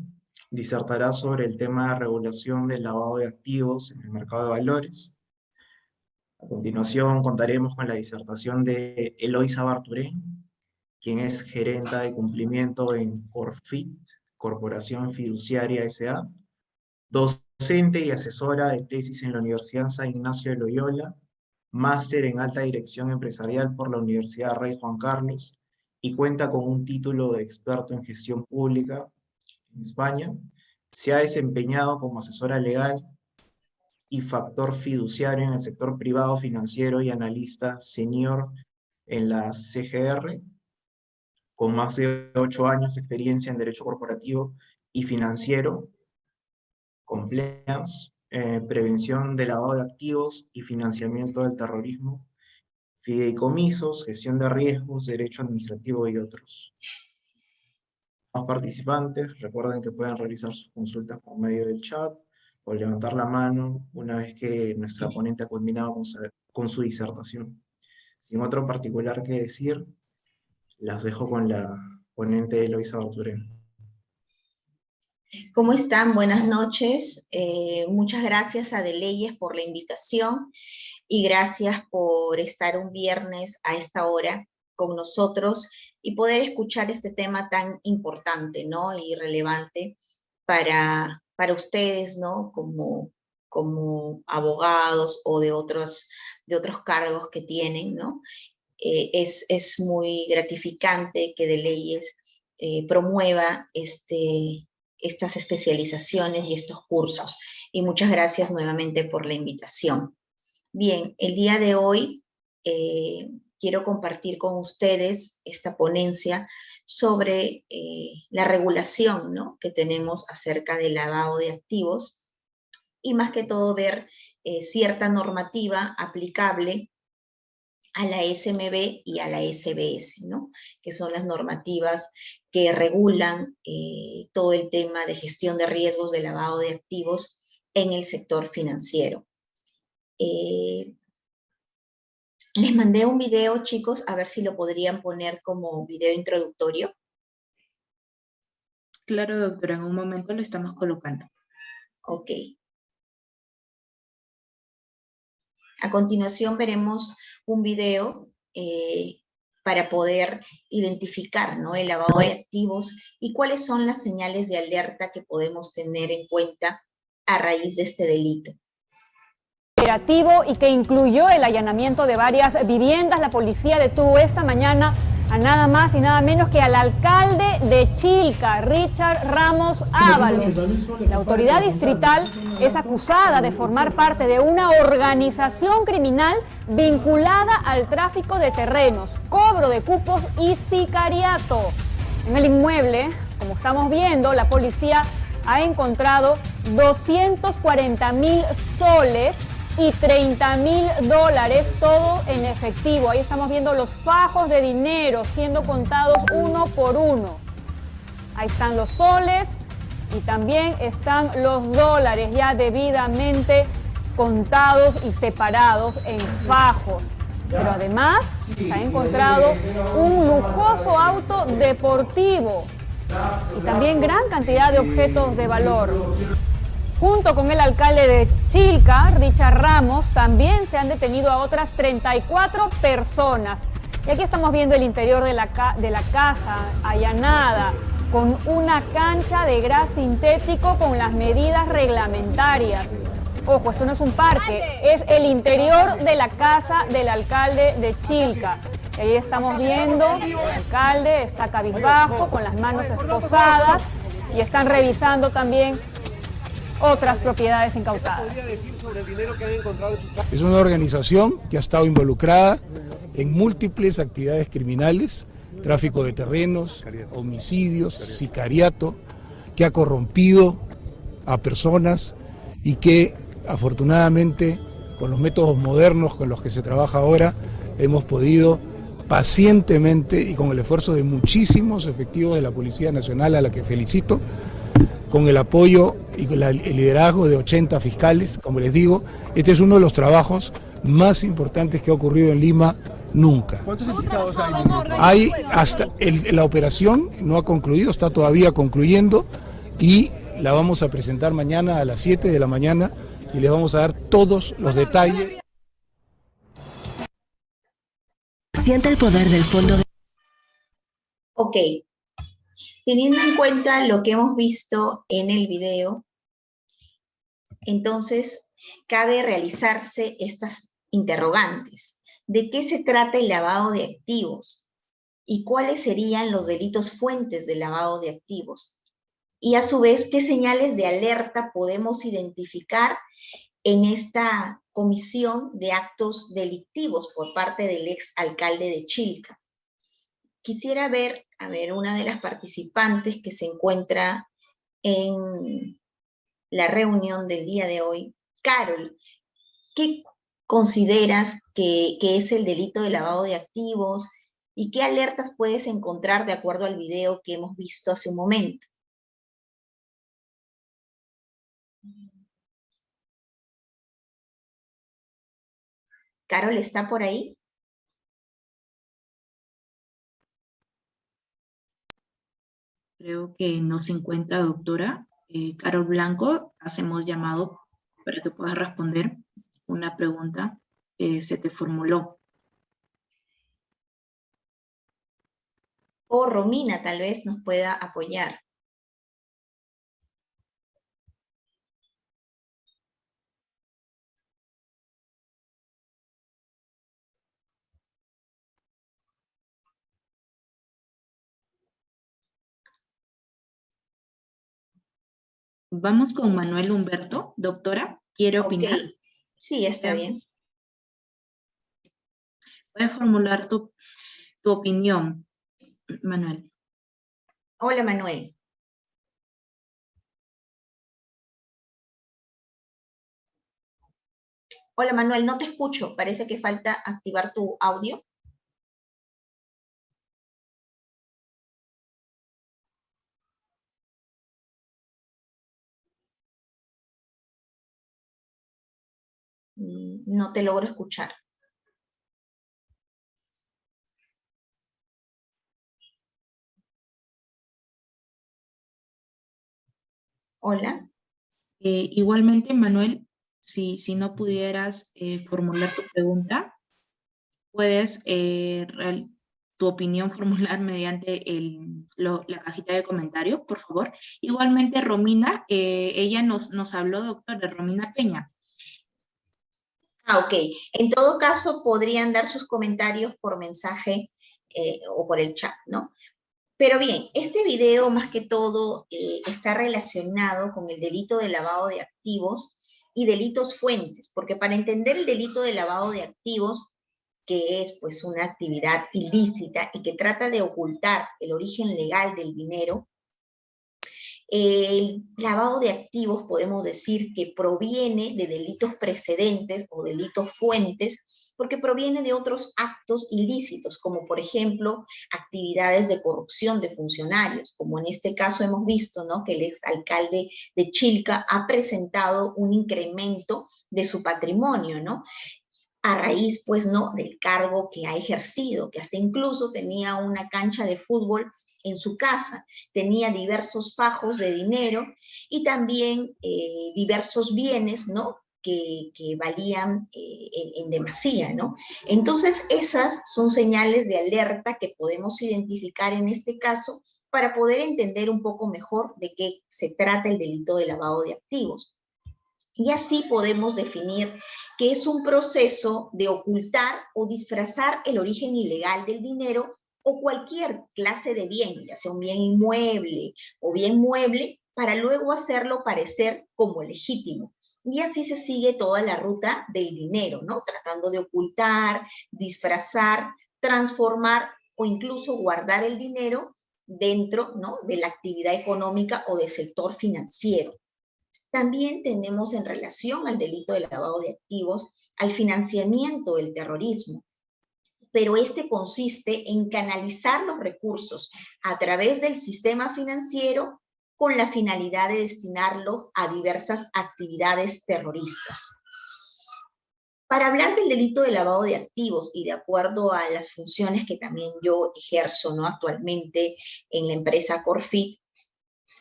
disertará sobre el tema de regulación del lavado de activos en el mercado de valores. A continuación contaremos con la disertación de Eloisa Barturén, quien es gerenta de cumplimiento en Corfit, Corporación Fiduciaria S.A., docente y asesora de tesis en la Universidad San Ignacio de Loyola, máster en alta dirección empresarial por la Universidad Rey Juan Carlos, y cuenta con un título de experto en gestión pública en España. Se ha desempeñado como asesora legal y factor fiduciario en el sector privado financiero y analista senior en la CGR, con más de 8 años de experiencia en derecho corporativo y financiero, compliance, prevención de lavado de activos y financiamiento del terrorismo, fideicomisos, gestión de riesgos, derecho administrativo y otros. Los participantes, recuerden que pueden realizar sus consultas por medio del chat o levantar la mano una vez que nuestra ponente ha culminado con su disertación. Sin otro particular que decir, las dejo con la ponente Eloisa Barturén. ¿Cómo están? Buenas noches. Muchas gracias a Deleyes por la invitación y gracias por estar un viernes a esta hora con nosotros y poder escuchar este tema tan importante, ¿no? Y relevante para ustedes, ¿no? Como abogados o de otros cargos que tienen, ¿no? Es muy gratificante que Deleyes promueva estas especializaciones y estos cursos. Y muchas gracias nuevamente por la invitación. Bien, el día de hoy quiero compartir con ustedes esta ponencia sobre la regulación, ¿no?, que tenemos acerca del lavado de activos y más que todo ver cierta normativa aplicable a la SMB y a la SBS, ¿no?, que son las normativas que regulan todo el tema de gestión de riesgos de lavado de activos en el sector financiero. Les mandé un video, chicos, a ver si lo podrían poner como video introductorio. Claro, doctora, en un momento lo estamos colocando. Ok. A continuación veremos un video para poder identificar, ¿no?, el lavado de activos y cuáles son las señales de alerta que podemos tener en cuenta a raíz de este delito. Operativo y que incluyó el allanamiento de varias viviendas. La policía detuvo esta mañana a nada más y nada menos que al alcalde de Chilca, Richard Ramos Ábalos. La autoridad distrital es acusada de formar parte de una organización criminal vinculada al tráfico de terrenos, cobro de cupos y sicariato. En el inmueble, como estamos viendo, la policía ha encontrado 240.000 soles y $30.000, todo en efectivo. Ahí estamos viendo los fajos de dinero siendo contados uno por uno. Ahí están los soles y también están los dólares ya debidamente contados y separados en fajos. Pero además se ha encontrado un lujoso auto deportivo y también gran cantidad de objetos de valor. Junto con el alcalde de Chilca, Richard Ramos, también se han detenido a otras 34 personas. Y aquí estamos viendo el interior de la casa allanada, con una cancha de gras sintético con las medidas reglamentarias. Ojo, esto no es un parque, es el interior de la casa del alcalde de Chilca. Y ahí estamos viendo, el alcalde está cabizbajo, con las manos esposadas, y están revisando también otras propiedades incautadas. ¿Qué podría decir sobre el dinero que han encontrado en su casa? Es una organización que ha estado involucrada en múltiples actividades criminales, tráfico de terrenos, homicidios, sicariato, que ha corrompido a personas y que afortunadamente con los métodos modernos con los que se trabaja ahora hemos podido pacientemente y con el esfuerzo de muchísimos efectivos de la Policía Nacional, a la que felicito, con el apoyo y con el liderazgo de 80 fiscales, como les digo, este es uno de los trabajos más importantes que ha ocurrido en Lima nunca. ¿Cuántos implicados hay? Hay hasta la operación no ha concluido, está todavía concluyendo y la vamos a presentar mañana a las 7 de la mañana y les vamos a dar todos los detalles. Siente el poder del fondo de... Ok, teniendo en cuenta lo que hemos visto en el video, entonces cabe realizarse estas interrogantes. ¿De qué se trata el lavado de activos? ¿Y cuáles serían los delitos fuentes del lavado de activos? Y a su vez, ¿qué señales de alerta podemos identificar en esta comisión de actos delictivos por parte del ex alcalde de Chilca? Quisiera ver, una de las participantes que se encuentra en la reunión del día de hoy. Carol, ¿qué consideras que es el delito de lavado de activos y qué alertas puedes encontrar de acuerdo al video que hemos visto hace un momento? Carol, ¿está por ahí? Creo que no se encuentra, doctora. Carol Blanco, hacemos llamado para que puedas responder una pregunta que se te formuló. O Romina tal vez nos pueda apoyar. Vamos con Manuel Humberto. Doctora, ¿quiere opinar? Ok. Sí, está bien. Puedes formular tu opinión, Manuel. Hola, Manuel. Hola, Manuel, no te escucho. Parece que falta activar tu audio. No te logro escuchar. Hola. Igualmente, Manuel, si no pudieras formular tu pregunta, puedes tu opinión formular mediante la cajita de comentarios, por favor. Igualmente, Romina, ella nos habló, doctora Romina Peña. Ok. En todo caso, podrían dar sus comentarios por mensaje o por el chat, ¿no? Pero bien, este video más que todo está relacionado con el delito de lavado de activos y delitos fuentes, porque para entender el delito de lavado de activos, que es pues una actividad ilícita y que trata de ocultar el origen legal del dinero, el lavado de activos podemos decir que proviene de delitos precedentes o delitos fuentes, porque proviene de otros actos ilícitos, como por ejemplo actividades de corrupción de funcionarios, como en este caso hemos visto, ¿no?, que el exalcalde de Chilca ha presentado un incremento de su patrimonio, ¿no?, a raíz, pues, ¿no?, del cargo que ha ejercido, que hasta incluso tenía una cancha de fútbol en su casa, tenía diversos fajos de dinero y también diversos bienes, ¿no?, que valían en demasía, ¿no? Entonces, esas son señales de alerta que podemos identificar en este caso para poder entender un poco mejor de qué se trata el delito de lavado de activos. Y así podemos definir que es un proceso de ocultar o disfrazar el origen ilegal del dinero o cualquier clase de bien, ya sea un bien inmueble o bien mueble, para luego hacerlo parecer como legítimo. Y así se sigue toda la ruta del dinero, ¿no? Tratando de ocultar, disfrazar, transformar o incluso guardar el dinero dentro, ¿no?, de la actividad económica o del sector financiero. También tenemos en relación al delito de lavado de activos, al financiamiento del terrorismo, pero este consiste en canalizar los recursos a través del sistema financiero con la finalidad de destinarlos a diversas actividades terroristas. Para hablar del delito de lavado de activos y de acuerdo a las funciones que también yo ejerzo, ¿no?, actualmente en la empresa Corfit,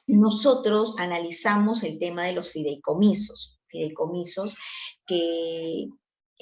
nosotros analizamos el tema de los fideicomisos que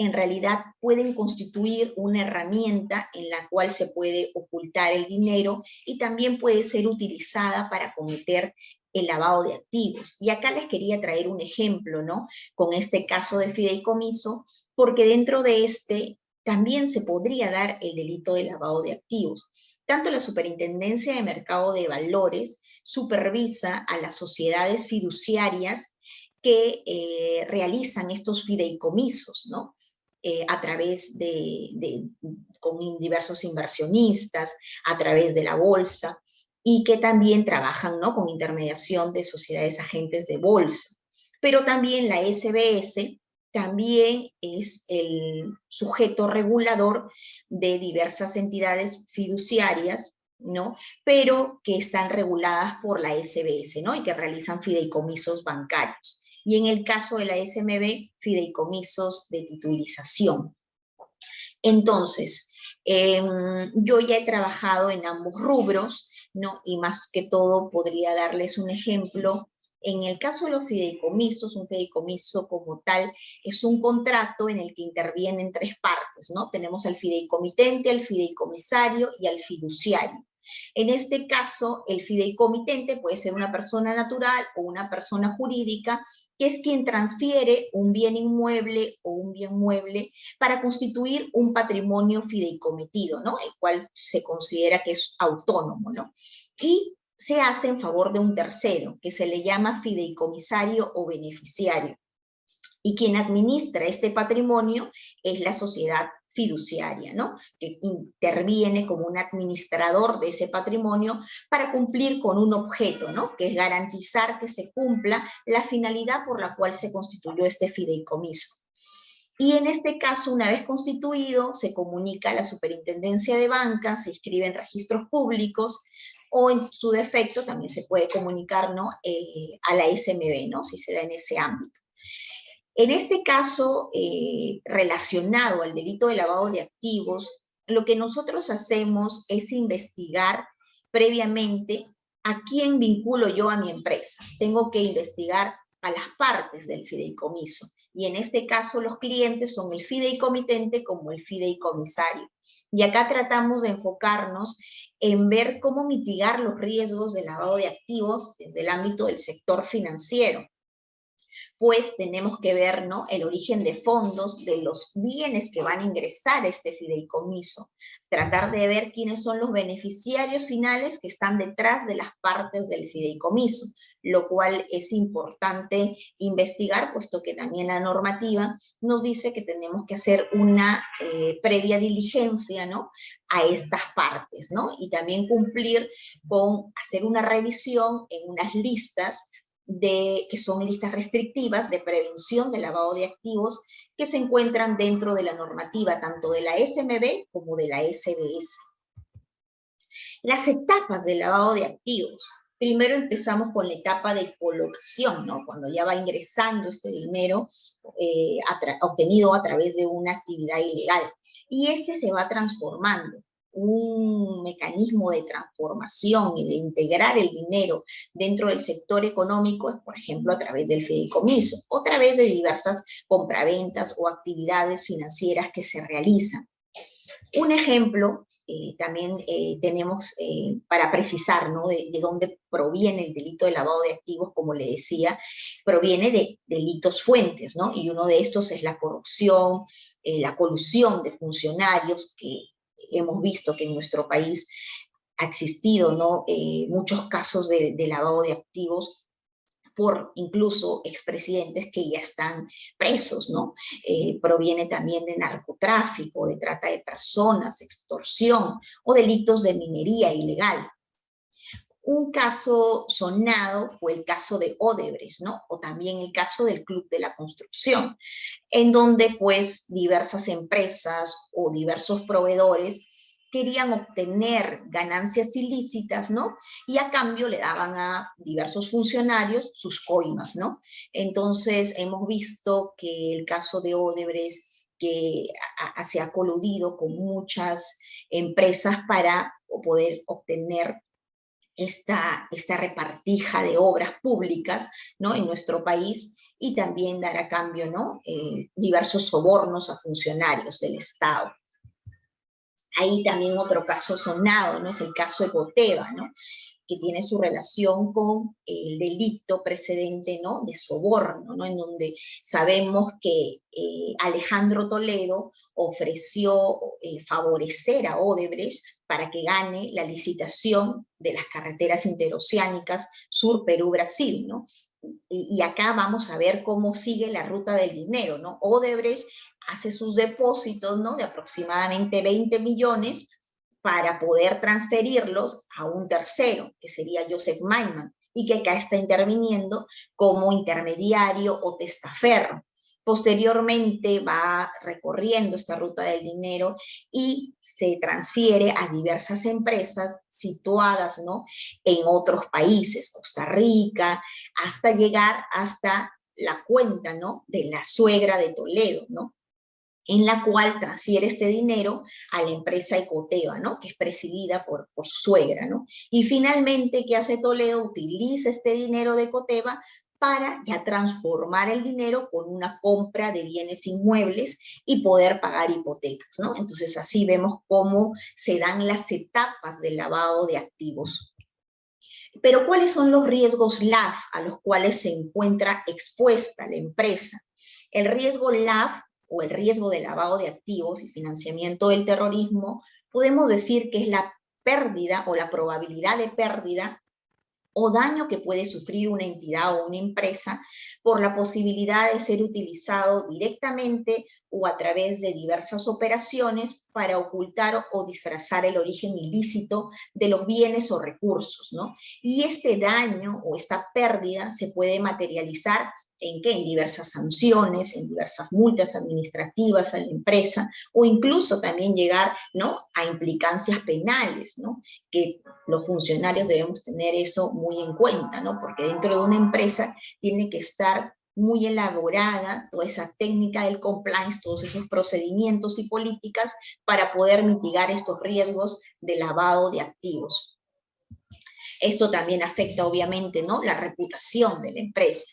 en realidad pueden constituir una herramienta en la cual se puede ocultar el dinero y también puede ser utilizada para cometer el lavado de activos. Y acá les quería traer un ejemplo, ¿no?, con este caso de fideicomiso, porque dentro de este también se podría dar el delito de lavado de activos. Tanto la Superintendencia de Mercado de Valores supervisa a las sociedades fiduciarias que realizan estos fideicomisos, ¿no?, a través con diversos inversionistas, a través de la bolsa, y que también trabajan, ¿no?, con intermediación de sociedades agentes de bolsa. Pero también la SBS también es el sujeto regulador de diversas entidades fiduciarias, ¿no?, pero que están reguladas por la SBS, ¿no?, y que realizan fideicomisos bancarios. Y en el caso de la SMB, fideicomisos de titulización. Entonces, yo ya he trabajado en ambos rubros, ¿no?, y más que todo podría darles un ejemplo. En el caso de los fideicomisos, un fideicomiso como tal es un contrato en el que intervienen tres partes, ¿no? Tenemos al fideicomitente, al fideicomisario y al fiduciario. En este caso, el fideicomitente puede ser una persona natural o una persona jurídica, que es quien transfiere un bien inmueble o un bien mueble para constituir un patrimonio fideicometido, ¿no?, el cual se considera que es autónomo, ¿no? Y se hace en favor de un tercero, que se le llama fideicomisario o beneficiario. Y quien administra este patrimonio es la sociedad fiduciaria, ¿no?, que interviene como un administrador de ese patrimonio para cumplir con un objeto, ¿no?, que es garantizar que se cumpla la finalidad por la cual se constituyó este fideicomiso. Y en este caso, una vez constituido, se comunica a la Superintendencia de Banca, se inscribe en registros públicos, o en su defecto también se puede comunicar, ¿no?, a la SMB, ¿no?, si se da en ese ámbito. En este caso, relacionado al delito de lavado de activos, lo que nosotros hacemos es investigar previamente a quién vinculo yo a mi empresa. Tengo que investigar a las partes del fideicomiso. Y en este caso los clientes son el fideicomitente como el fideicomisario. Y acá tratamos de enfocarnos en ver cómo mitigar los riesgos de lavado de activos desde el ámbito del sector financiero. Pues tenemos que ver, ¿no?, el origen de fondos de los bienes que van a ingresar a este fideicomiso. Tratar de ver quiénes son los beneficiarios finales que están detrás de las partes del fideicomiso, lo cual es importante investigar, puesto que también la normativa nos dice que tenemos que hacer una previa diligencia, ¿no?, a estas partes, ¿no?, y también cumplir con hacer una revisión en unas listas que son listas restrictivas de prevención de lavado de activos que se encuentran dentro de la normativa tanto de la SMB como de la SBS. Las etapas de lavado de activos. Primero empezamos con la etapa de colocación, ¿no?, cuando ya va ingresando este dinero obtenido a través de una actividad ilegal. Y este se va transformando. Un mecanismo de transformación y de integrar el dinero dentro del sector económico es, por ejemplo, a través del fideicomiso, o a través de diversas compraventas o actividades financieras que se realizan. Un ejemplo también tenemos para precisar, ¿no?, de dónde proviene el delito de lavado de activos, como le decía, proviene de delitos fuentes, ¿no?, y uno de estos es la corrupción, la colusión de funcionarios, que hemos visto que en nuestro país ha existido, ¿no?, muchos casos de lavado de activos por incluso expresidentes que ya están presos, ¿no? Proviene también de narcotráfico, de trata de personas, extorsión o delitos de minería ilegal. Un caso sonado fue el caso de Odebrecht, ¿no? O también el caso del Club de la Construcción, en donde pues diversas empresas o diversos proveedores querían obtener ganancias ilícitas, ¿no? Y a cambio le daban a diversos funcionarios sus coimas, ¿no? Entonces hemos visto que el caso de Odebrecht, que se ha coludido con muchas empresas para poder obtener esta repartija de obras públicas, ¿no? En nuestro país, y también dar a cambio, ¿no? Diversos sobornos a funcionarios del Estado. Ahí también otro caso sonado, ¿no? Es el caso de Goteva, ¿no? Que tiene su relación con el delito precedente, ¿no? De soborno, ¿no? En donde sabemos que Alejandro Toledo ofreció favorecer a Odebrecht para que gane la licitación de las carreteras interoceánicas Sur Perú-Brasil, ¿no? Y acá vamos a ver cómo sigue la ruta del dinero, ¿no? Odebrecht hace sus depósitos, ¿no? De aproximadamente 20 millones para poder transferirlos a un tercero, que sería Joseph Maiman, y que acá está interviniendo como intermediario o testaferro. Posteriormente va recorriendo esta ruta del dinero y se transfiere a diversas empresas situadas, ¿no? En otros países, Costa Rica, hasta llegar hasta la cuenta, ¿no? De la suegra de Toledo, ¿no? En la cual transfiere este dinero a la empresa Ecoteva, ¿no? Que es presidida por su suegra, ¿no? Y finalmente, ¿qué hace Toledo? Utiliza este dinero de Ecoteva para ya transformar el dinero con una compra de bienes inmuebles y poder pagar hipotecas, ¿no? Entonces así vemos cómo se dan las etapas del lavado de activos. Pero ¿cuáles son los riesgos LAF a los cuales se encuentra expuesta la empresa? El riesgo LAF, o el riesgo de lavado de activos y financiamiento del terrorismo, podemos decir que es la pérdida o la probabilidad de pérdida o daño que puede sufrir una entidad o una empresa por la posibilidad de ser utilizado directamente o a través de diversas operaciones para ocultar o disfrazar el origen ilícito de los bienes o recursos, ¿no? Y este daño o esta pérdida se puede materializar ¿en qué? En diversas sanciones, en diversas multas administrativas a la empresa, o incluso también llegar, ¿no? A implicancias penales, ¿no? Que los funcionarios debemos tener eso muy en cuenta, ¿no? Porque dentro de una empresa tiene que estar muy elaborada toda esa técnica del compliance, todos esos procedimientos y políticas para poder mitigar estos riesgos de lavado de activos. Esto también afecta, obviamente, ¿no? La reputación de la empresa.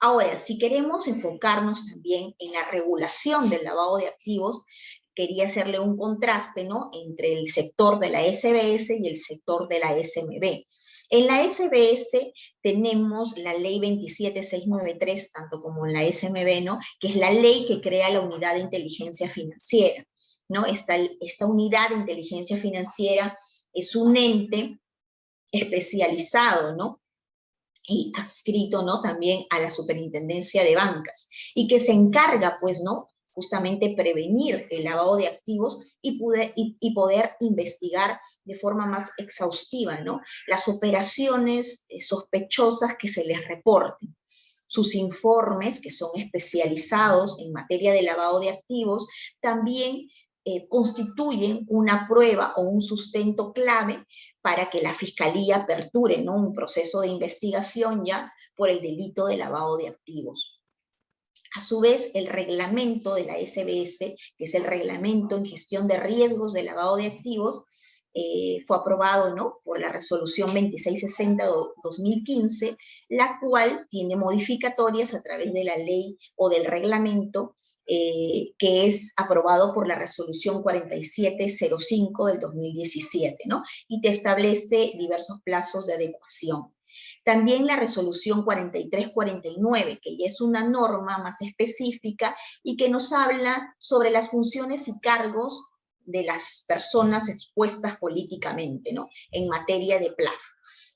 Ahora, si queremos enfocarnos también en la regulación del lavado de activos, quería hacerle un contraste, ¿no? Entre el sector de la SBS y el sector de la SMB. En la SBS tenemos la ley 27693, tanto como en la SMB, ¿no? Que es la ley que crea la unidad de inteligencia financiera, ¿no? Esta unidad de inteligencia financiera es un ente especializado, ¿no? Y adscrito, ¿no? También a la Superintendencia de Bancas, y que se encarga, pues, ¿no? Justamente prevenir el lavado de activos y poder investigar de forma más exhaustiva, ¿no? Las operaciones sospechosas que se les reporten. Sus informes, que son especializados en materia de lavado de activos, también constituyen una prueba o un sustento clave para que la Fiscalía aperture, ¿no? Un proceso de investigación ya por el delito de lavado de activos. A su vez, el reglamento de la SBS, que es el Reglamento en Gestión de Riesgos de Lavado de Activos, fue aprobado, ¿no? Por la resolución 2660-2015, la cual tiene modificatorias a través de la ley o del reglamento que es aprobado por la resolución 4705 del 2017, ¿no? Y te establece diversos plazos de adecuación. También la resolución 4349, que ya es una norma más específica y que nos habla sobre las funciones y cargos de las personas expuestas políticamente, ¿no? En materia de PLAF.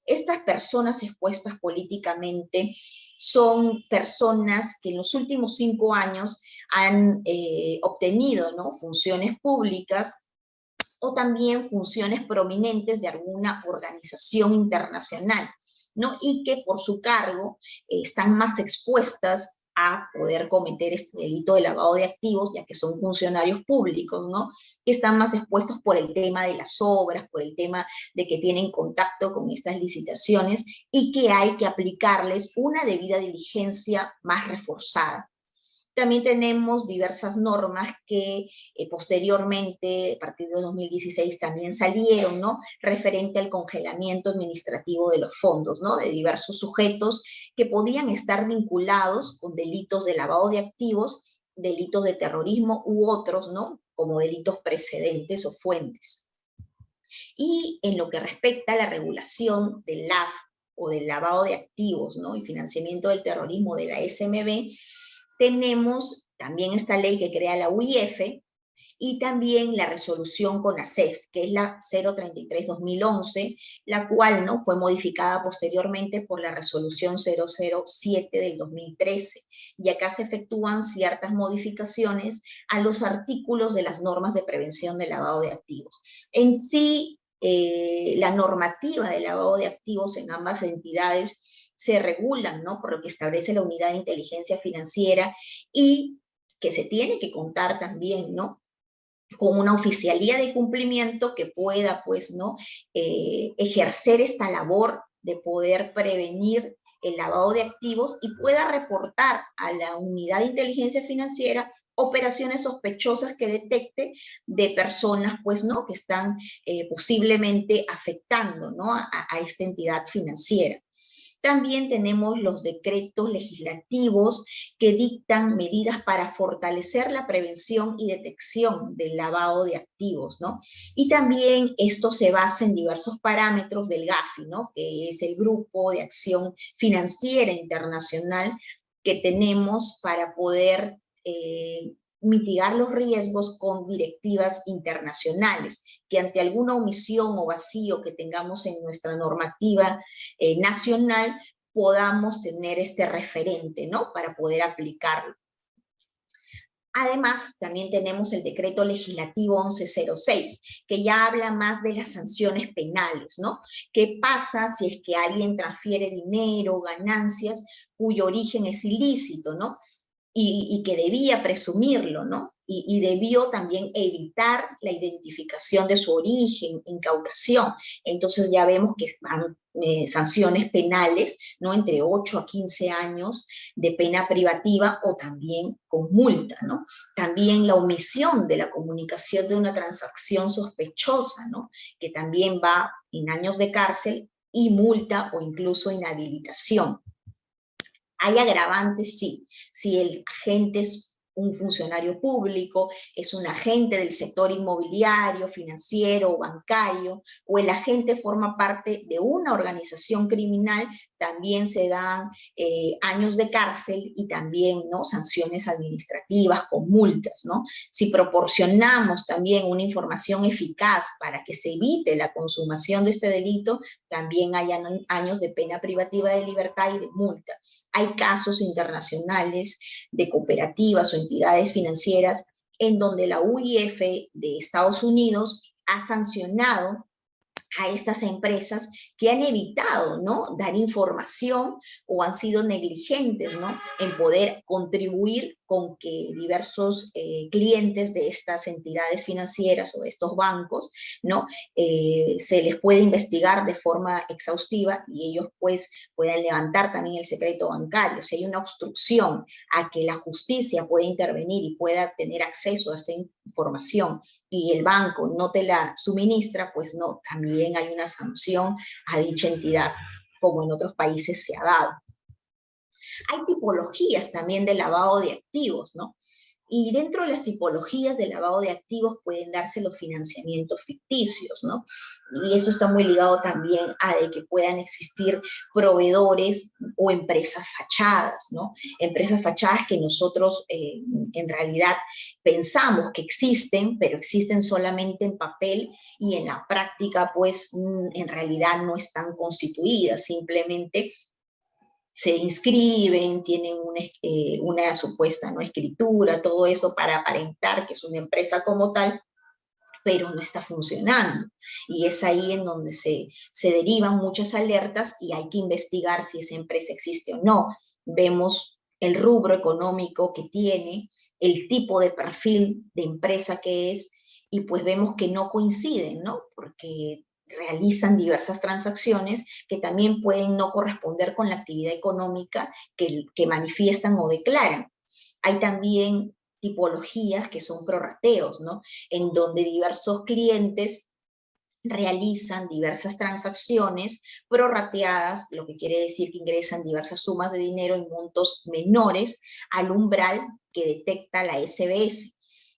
Estas personas expuestas políticamente son personas que en los últimos 5 años han obtenido, ¿no?, funciones públicas o también funciones prominentes de alguna organización internacional, ¿no?, y que por su cargo están más expuestas a poder cometer este delito de lavado de activos, ya que son funcionarios públicos, ¿no?, que están más expuestos por el tema de las obras, por el tema de que tienen contacto con estas licitaciones y que hay que aplicarles una debida diligencia más reforzada. También tenemos diversas normas que posteriormente, a partir de 2016, también salieron, ¿no?, referente al congelamiento administrativo de los fondos, ¿no?, de diversos sujetos que podían estar vinculados con delitos de lavado de activos, delitos de terrorismo u otros, ¿no?, como delitos precedentes o fuentes. Y en lo que respecta a la regulación del LAF o del lavado de activos, ¿no?, y financiamiento del terrorismo de la SMB, tenemos también esta ley que crea la UIF y también la resolución CONACEF, que es la 033-2011, la cual, ¿no?, fue modificada posteriormente por la resolución 007 del 2013. Y acá se efectúan ciertas modificaciones a los artículos de las normas de prevención del lavado de activos. En sí, la normativa de lavado de activos en ambas entidades se regulan, ¿no?, por lo que establece la Unidad de Inteligencia Financiera y que se tiene que contar también, ¿no?, con una oficialía de cumplimiento que pueda, pues, ¿no?, ejercer esta labor de poder prevenir el lavado de activos y pueda reportar a la Unidad de Inteligencia Financiera operaciones sospechosas que detecte de personas, pues, ¿no?, que están posiblemente afectando, ¿no?, a esta entidad financiera. También tenemos los decretos legislativos que dictan medidas para fortalecer la prevención y detección del lavado de activos, ¿no? Y también esto se basa en diversos parámetros del GAFI, ¿no?, que es el Grupo de Acción Financiera Internacional que tenemos para poder mitigar los riesgos con directivas internacionales, que ante alguna omisión o vacío que tengamos en nuestra normativa nacional, podamos tener este referente, ¿no?, para poder aplicarlo. Además, también tenemos el decreto legislativo 1106, que ya habla más de las sanciones penales, ¿no? ¿Qué pasa si es que alguien transfiere dinero, ganancias, cuyo origen es ilícito, ¿no?, y que debía presumirlo, ¿no?, y debió también evitar la identificación de su origen, incautación? Entonces ya vemos que van sanciones penales, ¿no?, entre 8 a 15 años de pena privativa o también con multa, ¿no? También la omisión de la comunicación de una transacción sospechosa, ¿no?, que también va en años de cárcel y multa o incluso inhabilitación. ¿Hay agravantes? Sí. Si el agente es un funcionario público, es un agente del sector inmobiliario, financiero o bancario, o el agente forma parte de una organización criminal, también se dan años de cárcel y también, ¿no?, sanciones administrativas con multas, ¿no? Si proporcionamos también una información eficaz para que se evite la consumación de este delito, también hay años de pena privativa de libertad y de multa. Hay casos internacionales de cooperativas o entidades financieras en donde la UIF de Estados Unidos ha sancionado a estas empresas que han evitado, ¿no?, dar información o han sido negligentes, ¿no?, en poder contribuir con que diversos clientes de estas entidades financieras o de estos bancos, ¿no?, se les puede investigar de forma exhaustiva y ellos pues puedan levantar también el secreto bancario. Si hay una obstrucción a que la justicia pueda intervenir y pueda tener acceso a esta información y el banco no te la suministra, pues no, también hay una sanción a dicha entidad, como en otros países se ha dado. Hay tipologías también de lavado de activos, ¿no? Y dentro de las tipologías de lavado de activos pueden darse los financiamientos ficticios, ¿no? Y eso está muy ligado también a de que puedan existir proveedores o empresas fachadas, ¿no? Empresas fachadas que nosotros en realidad pensamos que existen, pero existen solamente en papel y en la práctica, pues, en realidad no están constituidas, simplemente se inscriben, tienen una supuesta, ¿no?, escritura, todo eso para aparentar que es una empresa como tal, pero no está funcionando. Y es ahí en donde se derivan muchas alertas y hay que investigar si esa empresa existe o no. Vemos el rubro económico que tiene, el tipo de perfil de empresa que es, y pues vemos que no coinciden, ¿no? Porque realizan diversas transacciones que también pueden no corresponder con la actividad económica que manifiestan o declaran. Hay también tipologías que son prorrateos, ¿no? En donde diversos clientes realizan diversas transacciones prorrateadas, lo que quiere decir que ingresan diversas sumas de dinero en montos menores al umbral que detecta la SBS.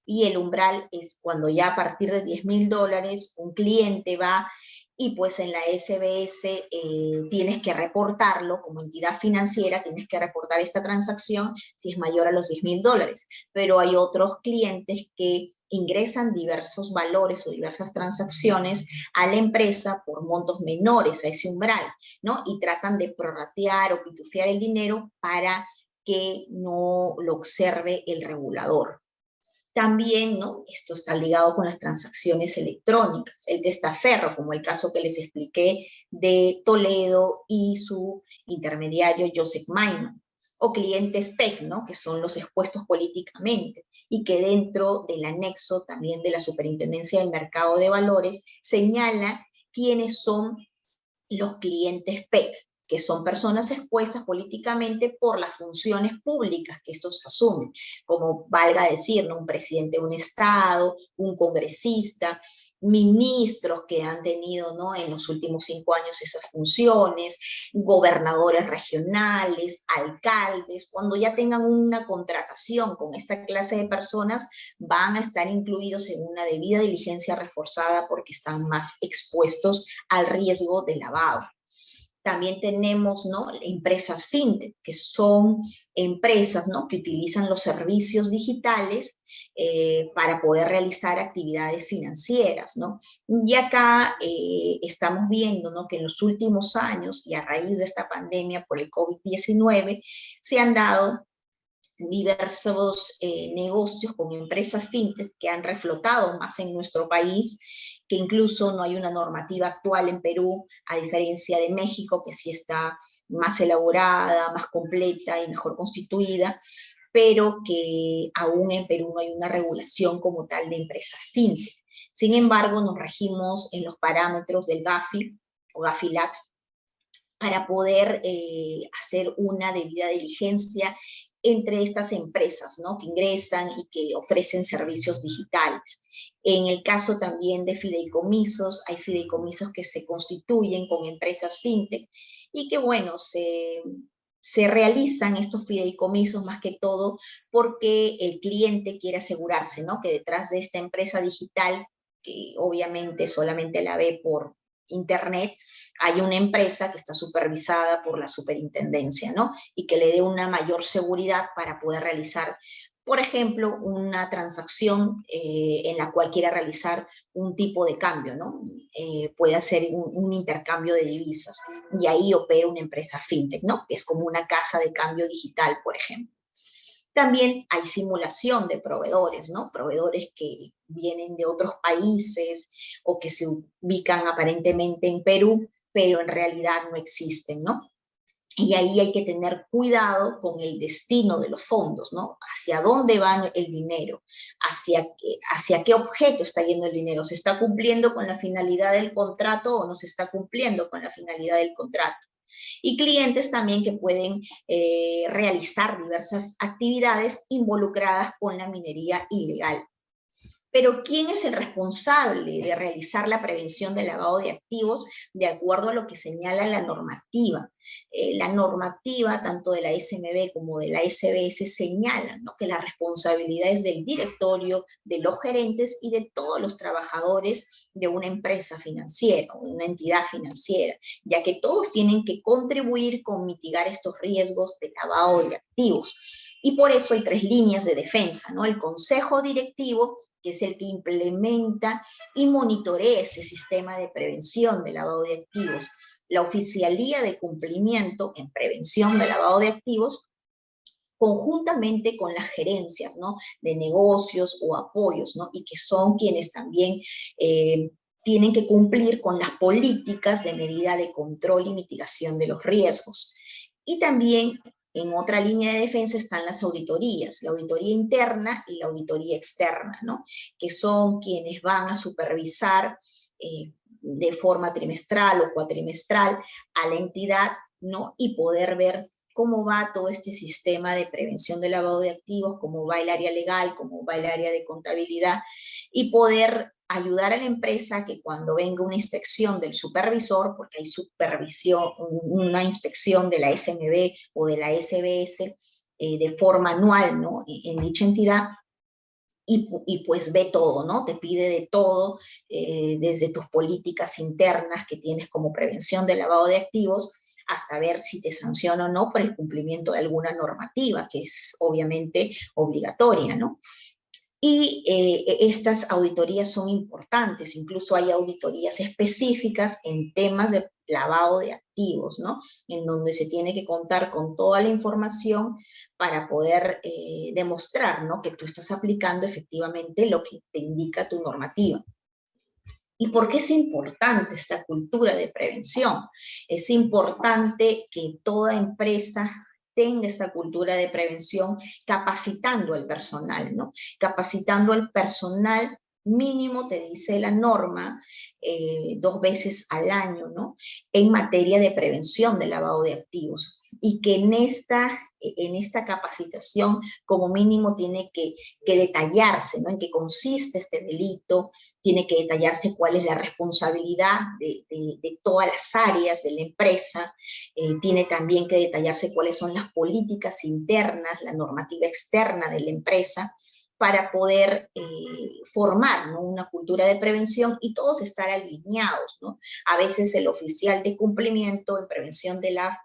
Y el umbral es cuando ya a partir de $10.000 un cliente va y pues en la SBS tienes que reportarlo como entidad financiera, tienes que reportar esta transacción si es mayor a los $10.000. Pero hay otros clientes que ingresan diversos valores o diversas transacciones a la empresa por montos menores a ese umbral, ¿no? Y tratan de prorratear o pitufiar el dinero para que no lo observe el regulador. También, ¿no?, esto está ligado con las transacciones electrónicas, el testaferro, como el caso que les expliqué de Toledo y su intermediario Joseph Mayman, o clientes PEC, ¿no?, que son los expuestos políticamente, y que dentro del anexo también de la Superintendencia del Mercado de Valores señala quiénes son los clientes PEC, que son personas expuestas políticamente por las funciones públicas que estos asumen, como valga decir, ¿no?, un presidente de un estado, un congresista, ministros que han tenido, ¿no?, en los últimos 5 años esas funciones, gobernadores regionales, alcaldes. Cuando ya tengan una contratación con esta clase de personas, van a estar incluidos en una debida diligencia reforzada porque están más expuestos al riesgo de lavado. También tenemos, ¿no?, empresas fintech, que son empresas, ¿no?, que utilizan los servicios digitales para poder realizar actividades financieras, ¿no? Y acá estamos viendo, ¿no?, que en los últimos años, y a raíz de esta pandemia por el COVID-19, se han dado diversos negocios con empresas fintech que han reflotado más en nuestro país, que incluso no hay una normativa actual en Perú, a diferencia de México, que sí está más elaborada, más completa y mejor constituida, pero que aún en Perú no hay una regulación como tal de empresas fintech. Sin embargo, nos regimos en los parámetros del GAFI o GAFI-LAC para poder hacer una debida diligencia entre estas empresas, ¿no?, que ingresan y que ofrecen servicios digitales. En el caso también de fideicomisos, hay fideicomisos que se constituyen con empresas fintech y que, bueno, se realizan estos fideicomisos más que todo porque el cliente quiere asegurarse, ¿no?, que detrás de esta empresa digital, que obviamente solamente la ve por internet, hay una empresa que está supervisada por la superintendencia, ¿no?, y que le dé una mayor seguridad para poder realizar, por ejemplo, una transacción en la cual quiera realizar un tipo de cambio, ¿no? Puede hacer un intercambio de divisas, y ahí opera una empresa fintech, ¿no?, que es como una casa de cambio digital, por ejemplo. También hay simulación de proveedores, ¿no? Proveedores que vienen de otros países o que se ubican aparentemente en Perú, pero en realidad no existen, ¿no? Y ahí hay que tener cuidado con el destino de los fondos, ¿no? Hacia dónde va el dinero, hacia qué objeto está yendo el dinero, ¿se está cumpliendo con la finalidad del contrato o no se está cumpliendo con la finalidad del contrato? Y clientes también que pueden realizar diversas actividades involucradas con la minería ilegal. Pero ¿quién es el responsable de realizar la prevención del lavado de activos de acuerdo a lo que señala la normativa? La normativa, tanto de la SMB como de la SBS, señalan, ¿no?, que la responsabilidad es del directorio, de los gerentes y de todos los trabajadores de una empresa financiera o de una entidad financiera, ya que todos tienen que contribuir con mitigar estos riesgos de lavado de activos. Y por eso hay 3 líneas de defensa, ¿no? El consejo directivo, que es el que implementa y monitorea este sistema de prevención de lavado de activos. La oficialía de cumplimiento en prevención de lavado de activos, conjuntamente con las gerencias, ¿no?, de negocios o apoyos, ¿no?, y que son quienes también tienen que cumplir con las políticas de medida de control y mitigación de los riesgos. Y también en otra línea de defensa están las auditorías, la auditoría interna y la auditoría externa, ¿no?, que son quienes van a supervisar de forma trimestral o cuatrimestral a la entidad, ¿no?, y poder ver cómo va todo este sistema de prevención del lavado de activos, cómo va el área legal, cómo va el área de contabilidad, y poder ayudar a la empresa que cuando venga una inspección del supervisor, porque hay supervisión, una inspección de la SMB o de la SBS de forma anual, ¿no?, en dicha entidad, y pues ve todo, ¿no? Te pide de todo, desde tus políticas internas que tienes como prevención del lavado de activos, hasta ver si te sanciona o no por el cumplimiento de alguna normativa, que es obviamente obligatoria, ¿no? Y estas auditorías son importantes, incluso hay auditorías específicas en temas de lavado de activos, ¿no?, en donde se tiene que contar con toda la información para poder demostrar, ¿no?, que tú estás aplicando efectivamente lo que te indica tu normativa. ¿Y por qué es importante esta cultura de prevención? Es importante que toda empresa tenga esta cultura de prevención capacitando al personal, ¿no? Capacitando al personal mínimo, te dice la norma, 2 veces al año, ¿no?, en materia de prevención del lavado de activos. Y que en esta capacitación, como mínimo, tiene que detallarse, ¿no?, en qué consiste este delito, tiene que detallarse cuál es la responsabilidad de todas las áreas de la empresa, tiene también que detallarse cuáles son las políticas internas, la normativa externa de la empresa, para poder formar, ¿no?, una cultura de prevención y todos estar alineados, ¿no? A veces el oficial de cumplimiento en prevención de la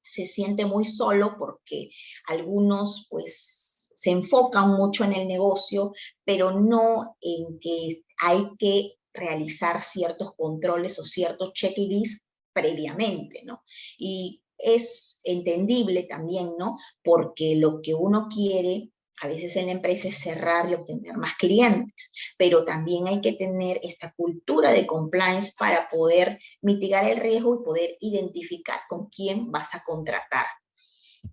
se siente muy solo porque algunos pues se enfocan mucho en el negocio, pero no en que hay que realizar ciertos controles o ciertos checklists previamente, ¿no? Y es entendible también, ¿no?, porque lo que uno quiere a veces en la empresa es cerrar y obtener más clientes, pero también hay que tener esta cultura de compliance para poder mitigar el riesgo y poder identificar con quién vas a contratar.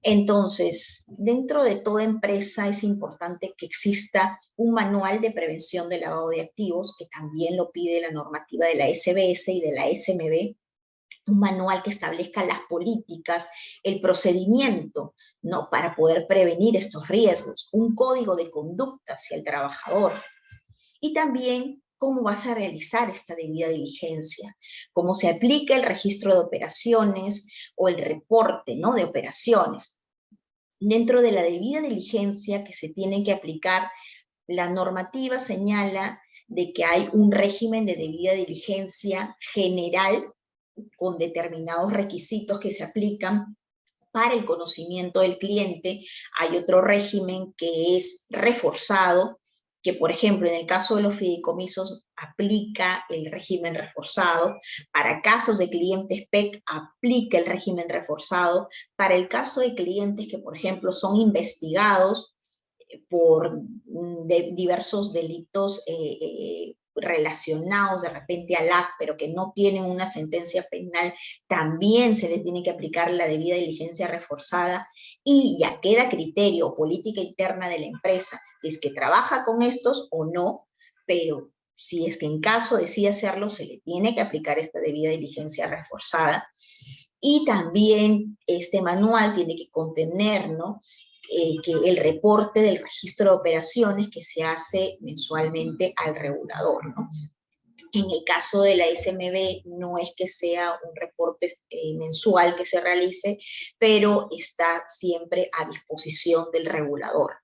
Entonces, dentro de toda empresa es importante que exista un manual de prevención del lavado de activos, que también lo pide la normativa de la SBS y de la SMB, un manual que establezca las políticas, el procedimiento, ¿no?, para poder prevenir estos riesgos, un código de conducta hacia el trabajador. Y también cómo vas a realizar esta debida diligencia, cómo se aplica el registro de operaciones o el reporte, ¿no?, de operaciones. Dentro de la debida diligencia que se tiene que aplicar, la normativa señala de que hay un régimen de debida diligencia general con determinados requisitos que se aplican para el conocimiento del cliente. Hay otro régimen que es reforzado, que por ejemplo en el caso de los fideicomisos aplica el régimen reforzado, para casos de clientes PEC aplica el régimen reforzado, para el caso de clientes que por ejemplo son investigados por diversos delitos relacionados de repente al AF, pero que no tienen una sentencia penal, también se les tiene que aplicar la debida diligencia reforzada, y ya queda criterio o política interna de la empresa, si es que trabaja con estos o no, pero si es que en caso decide hacerlo, se le tiene que aplicar esta debida diligencia reforzada. Y también este manual tiene que contener, ¿no?, que el reporte del registro de operaciones que se hace mensualmente al regulador, ¿no? En el caso de la SMB no es que sea un reporte mensual que se realice, pero está siempre a disposición del regulador.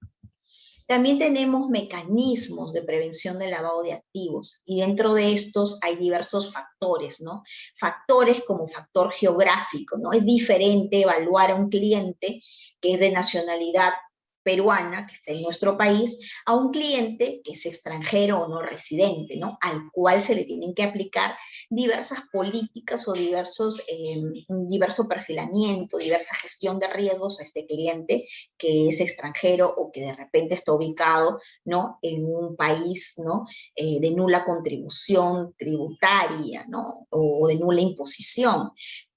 También tenemos mecanismos de prevención del lavado de activos y dentro de estos hay diversos factores, ¿no? Factores como factor geográfico, ¿no? Es diferente evaluar a un cliente que es de nacionalidad peruana, que está en nuestro país, a un cliente que es extranjero o no residente, ¿no? Al cual se le tienen que aplicar diversas políticas o diverso perfilamiento, diversa gestión de riesgos a este cliente que es extranjero o que de repente está ubicado, ¿no? En un país, ¿no? De nula contribución tributaria, ¿no? O de nula imposición.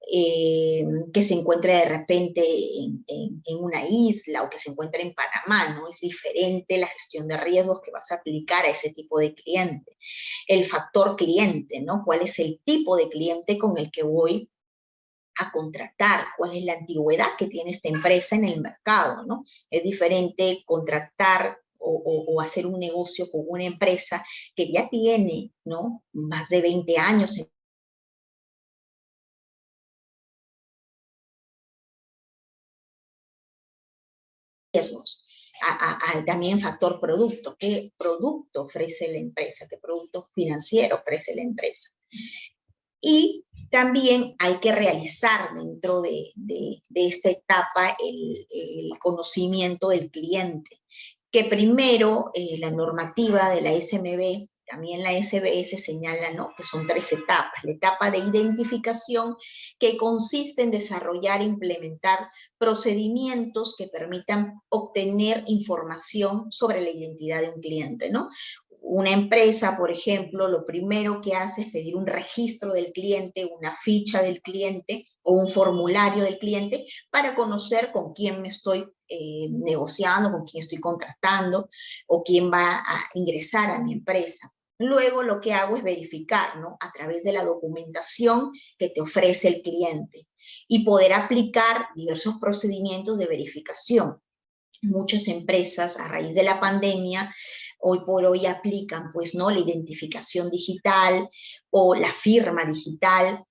Que se encuentre de repente en una isla o que se encuentre en Panamá, ¿no? Es diferente la gestión de riesgos que vas a aplicar a ese tipo de cliente. El factor cliente, ¿no? ¿Cuál es el tipo de cliente con el que voy a contratar? ¿Cuál es la antigüedad que tiene esta empresa en el mercado, ¿no? Es diferente contratar o hacer un negocio con una empresa que ya tiene, ¿no? Más de 20 años en riesgos. También factor producto. ¿Qué producto ofrece la empresa? ¿Qué producto financiero ofrece la empresa? Y también hay que realizar dentro de esta etapa el conocimiento del cliente. Que primero la normativa de la SMB, también la SBS señala, ¿no? Que son 3 etapas. La etapa de identificación, que consiste en desarrollar e implementar procedimientos que permitan obtener información sobre la identidad de un cliente, ¿no? Una empresa, por ejemplo, lo primero que hace es pedir un registro del cliente, una ficha del cliente o un formulario del cliente para conocer con quién me estoy negociando, con quién estoy contratando o quién va a ingresar a mi empresa. Luego lo que hago es verificar, ¿no? A través de la documentación que te ofrece el cliente y poder aplicar diversos procedimientos de verificación. Muchas empresas a raíz de la pandemia hoy por hoy aplican, pues, ¿no? La identificación digital o la firma digital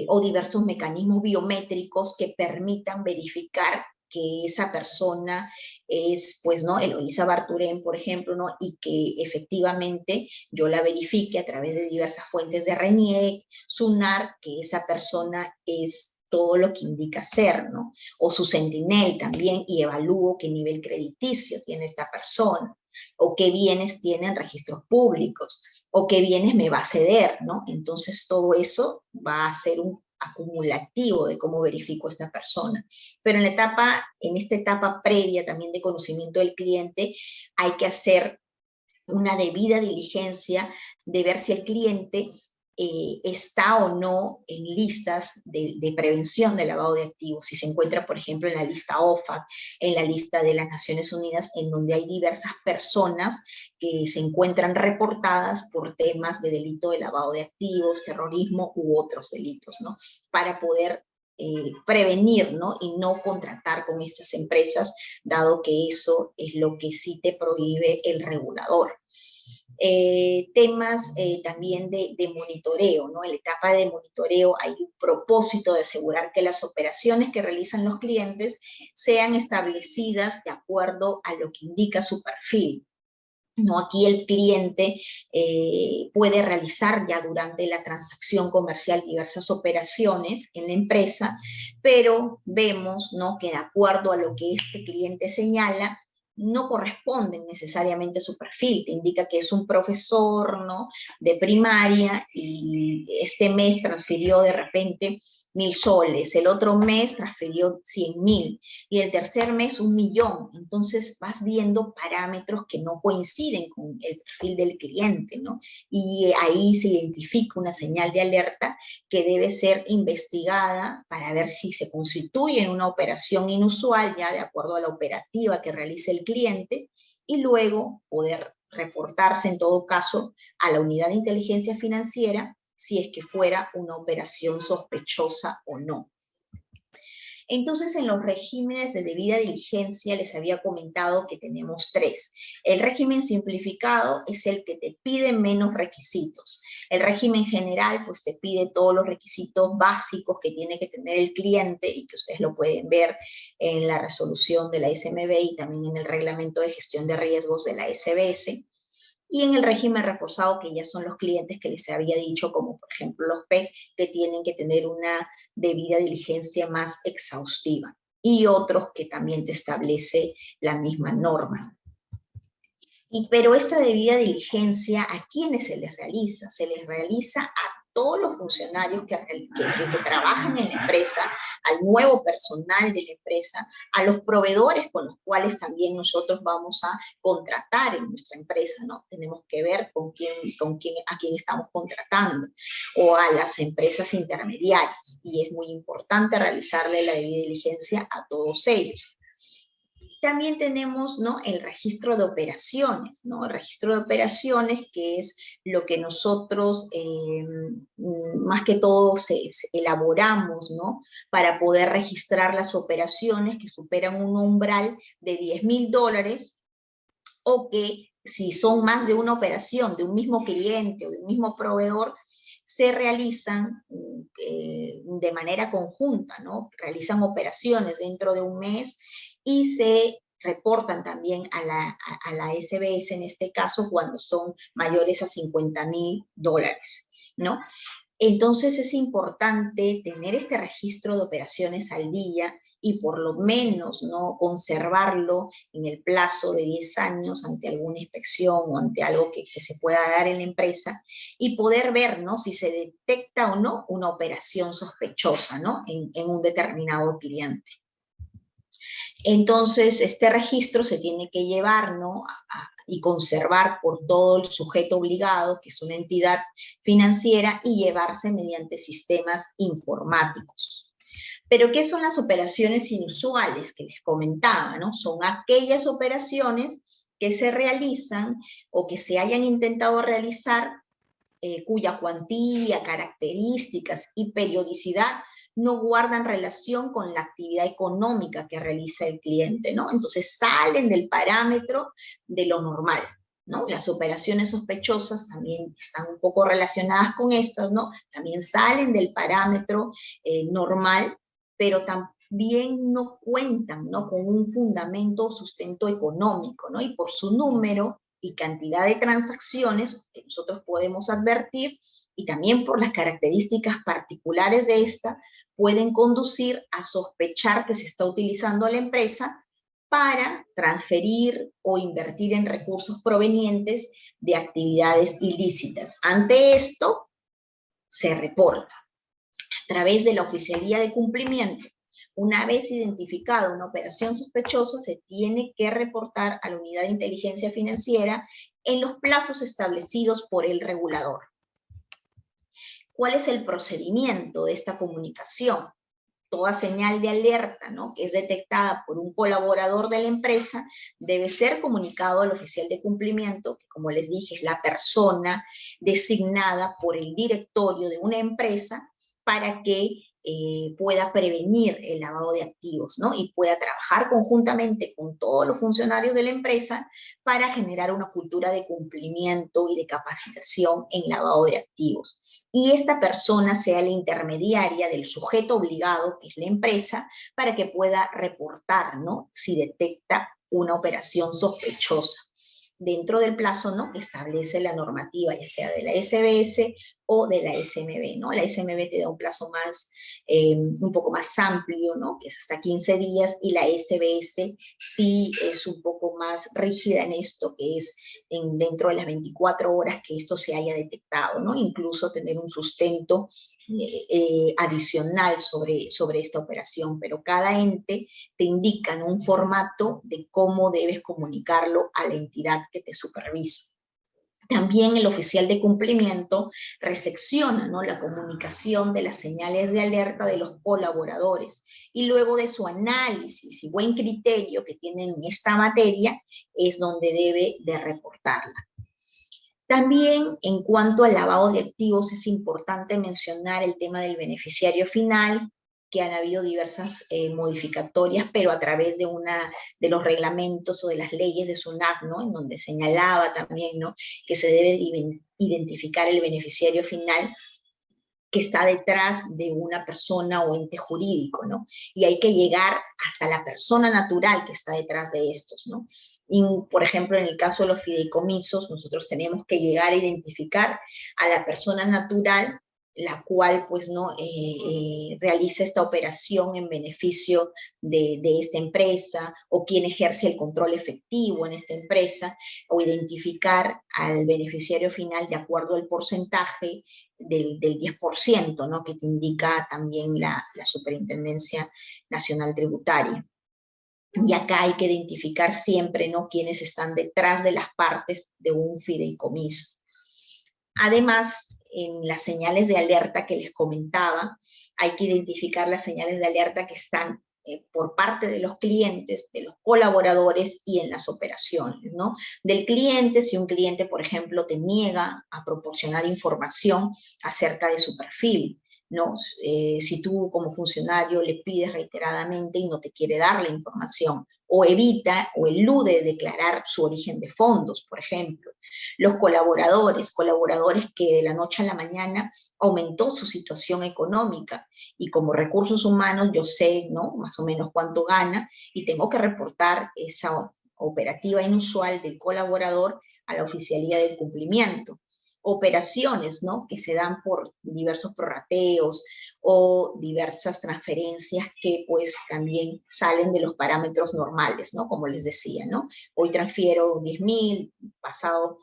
o diversos mecanismos biométricos que permitan verificar que esa persona es, pues, ¿no? Eloísa Barturén, por ejemplo, ¿no? Y que efectivamente yo la verifique a través de diversas fuentes de RENIEC, SUNAR, que esa persona es todo lo que indica ser, ¿no? O su Sentinel también, y evalúo qué nivel crediticio tiene esta persona, o qué bienes tiene en registros públicos, o qué bienes me va a ceder, ¿no? Entonces todo eso va a ser un acumulativo de cómo verifico a esta persona. Pero en esta etapa previa también de conocimiento del cliente, hay que hacer una debida diligencia de ver si el cliente está o no en listas de prevención del lavado de activos, si se encuentra, por ejemplo, en la lista OFAC, en la lista de las Naciones Unidas, en donde hay diversas personas que se encuentran reportadas por temas de delito de lavado de activos, terrorismo u otros delitos, ¿no? Para poder prevenir, ¿no? Y no contratar con estas empresas, dado que eso es lo que sí te prohíbe el regulador. Temas también de monitoreo, ¿no? En la etapa de monitoreo hay un propósito de asegurar que las operaciones que realizan los clientes sean establecidas de acuerdo a lo que indica su perfil. ¿No? Aquí el cliente puede realizar ya durante la transacción comercial diversas operaciones en la empresa, pero vemos, ¿no? Que de acuerdo a lo que este cliente señala, no corresponden necesariamente a su perfil. Te indica que es un profesor, ¿no? De primaria y este mes transfirió de repente 1.000 soles, el otro mes transfirió 100.000 y el tercer mes 1.000.000. Entonces vas viendo parámetros que no coinciden con el perfil del cliente, ¿no? Y ahí se identifica una señal de alerta que debe ser investigada para ver si se constituye en una operación inusual, ya de acuerdo a la operativa que realice el cliente, y luego poder reportarse en todo caso a la unidad de inteligencia financiera si es que fuera una operación sospechosa o no. Entonces, en los regímenes de debida diligencia les había comentado que tenemos 3. El régimen simplificado es el que te pide menos requisitos. El régimen general, pues te pide todos los requisitos básicos que tiene que tener el cliente y que ustedes lo pueden ver en la resolución de la SMB y también en el reglamento de gestión de riesgos de la SBS. Y en el régimen reforzado, que ya son los clientes que les había dicho, como por ejemplo los P, que tienen que tener una debida diligencia más exhaustiva. Y otros que también te establece la misma norma. Pero esta debida diligencia, ¿a quiénes se les realiza? Se les realiza a todos los funcionarios que trabajan en la empresa, al nuevo personal de la empresa, a los proveedores con los cuales también nosotros vamos a contratar en nuestra empresa, ¿no? Tenemos que ver a quién estamos contratando, o a las empresas intermediarias, y es muy importante realizarle la debida diligencia a todos ellos. También tenemos, ¿no?, el registro de operaciones, ¿no? El registro de operaciones, que es lo que nosotros más que todo elaboramos, ¿no?, para poder registrar las operaciones que superan un umbral de $10.000, o que si son más de una operación de un mismo cliente o de un mismo proveedor, se realizan de manera conjunta, ¿no? Realizan operaciones dentro de un mes y se reportan también a la SBS, en este caso, cuando son mayores a $50.000, ¿no? Entonces es importante tener este registro de operaciones al día y por lo menos, ¿no?, conservarlo en el plazo de 10 años ante alguna inspección o ante algo que se pueda dar en la empresa, y poder ver, ¿no?, si se detecta o no una operación sospechosa, ¿no?, en un determinado cliente. Entonces, este registro se tiene que llevar, ¿no?, y conservar por todo el sujeto obligado, que es una entidad financiera, y llevarse mediante sistemas informáticos. Pero, ¿qué son las operaciones inusuales que les comentaba, ¿no? Son aquellas operaciones que se realizan o que se hayan intentado realizar, cuya cuantía, características y periodicidad no guardan relación con la actividad económica que realiza el cliente, ¿no? Entonces salen del parámetro de lo normal, ¿no? Las operaciones sospechosas también están un poco relacionadas con estas, ¿no? También salen del parámetro normal, pero también no cuentan, ¿no?, con un fundamento o sustento económico, ¿no? Y por su número y cantidad de transacciones que nosotros podemos advertir, y también por las características particulares de esta, pueden conducir a sospechar que se está utilizando a la empresa para transferir o invertir en recursos provenientes de actividades ilícitas. Ante esto, se reporta a través de la Oficialía de Cumplimiento. Una vez identificada una operación sospechosa, se tiene que reportar a la Unidad de Inteligencia Financiera en los plazos establecidos por el regulador. ¿Cuál es el procedimiento de esta comunicación? Toda señal de alerta, ¿no?, que es detectada por un colaborador de la empresa, debe ser comunicado al oficial de cumplimiento, que, como les dije, es la persona designada por el directorio de una empresa para que pueda prevenir el lavado de activos, ¿no?, y pueda trabajar conjuntamente con todos los funcionarios de la empresa para generar una cultura de cumplimiento y de capacitación en lavado de activos. Y esta persona sea la intermediaria del sujeto obligado, que es la empresa, para que pueda reportar, ¿no?, si detecta una operación sospechosa dentro del plazo, ¿no?, que establece la normativa, ya sea de la SBS o de la SMB, ¿no? La SMB te da un plazo más, un poco más amplio, ¿no?, que es hasta 15 días, y la SBS sí es un poco más rígida en esto, que es dentro de las 24 horas que esto se haya detectado, ¿no? Incluso tener un sustento adicional sobre esta operación, pero cada ente te indica, ¿no?, un formato de cómo debes comunicarlo a la entidad que te supervisa. También el oficial de cumplimiento recepciona, ¿no?, la comunicación de las señales de alerta de los colaboradores, y luego de su análisis y buen criterio que tienen en esta materia, es donde debe de reportarla. También, en cuanto al lavado de activos, es importante mencionar el tema del beneficiario final, que han habido diversas modificatorias, pero a través de los reglamentos o de las leyes de SUNAT, ¿no? En donde señalaba también, ¿no? Que se debe identificar el beneficiario final que está detrás de una persona o ente jurídico, ¿no? Y hay que llegar hasta la persona natural que está detrás de estos, ¿no? Y, por ejemplo, en el caso de los fideicomisos, nosotros tenemos que llegar a identificar a la persona natural, la cual, pues, ¿no? Realiza esta operación en beneficio de esta empresa, o quien ejerce el control efectivo en esta empresa, o identificar al beneficiario final de acuerdo al porcentaje del 10%, ¿no? Que te indica también la Superintendencia Nacional Tributaria. Y acá hay que identificar siempre, ¿no? Quiénes están detrás de las partes de un fideicomiso. Además, en las señales de alerta que les comentaba, hay que identificar las señales de alerta que están por parte de los clientes, de los colaboradores y en las operaciones, ¿no? Del cliente, si un cliente, por ejemplo, te niega a proporcionar información acerca de su perfil, ¿no? Si tú como funcionario le pides reiteradamente y no te quiere dar la información, o evita o elude declarar su origen de fondos, por ejemplo. Los colaboradores que de la noche a la mañana aumentó su situación económica, y como recursos humanos yo sé, ¿no? Más o menos cuánto gana, y tengo que reportar esa operativa inusual del colaborador a la oficialía del cumplimiento. Operaciones, ¿no? Que se dan por diversos prorrateos o diversas transferencias que pues también salen de los parámetros normales, ¿no? Como les decía, ¿no? Hoy transfiero 10.000, pasado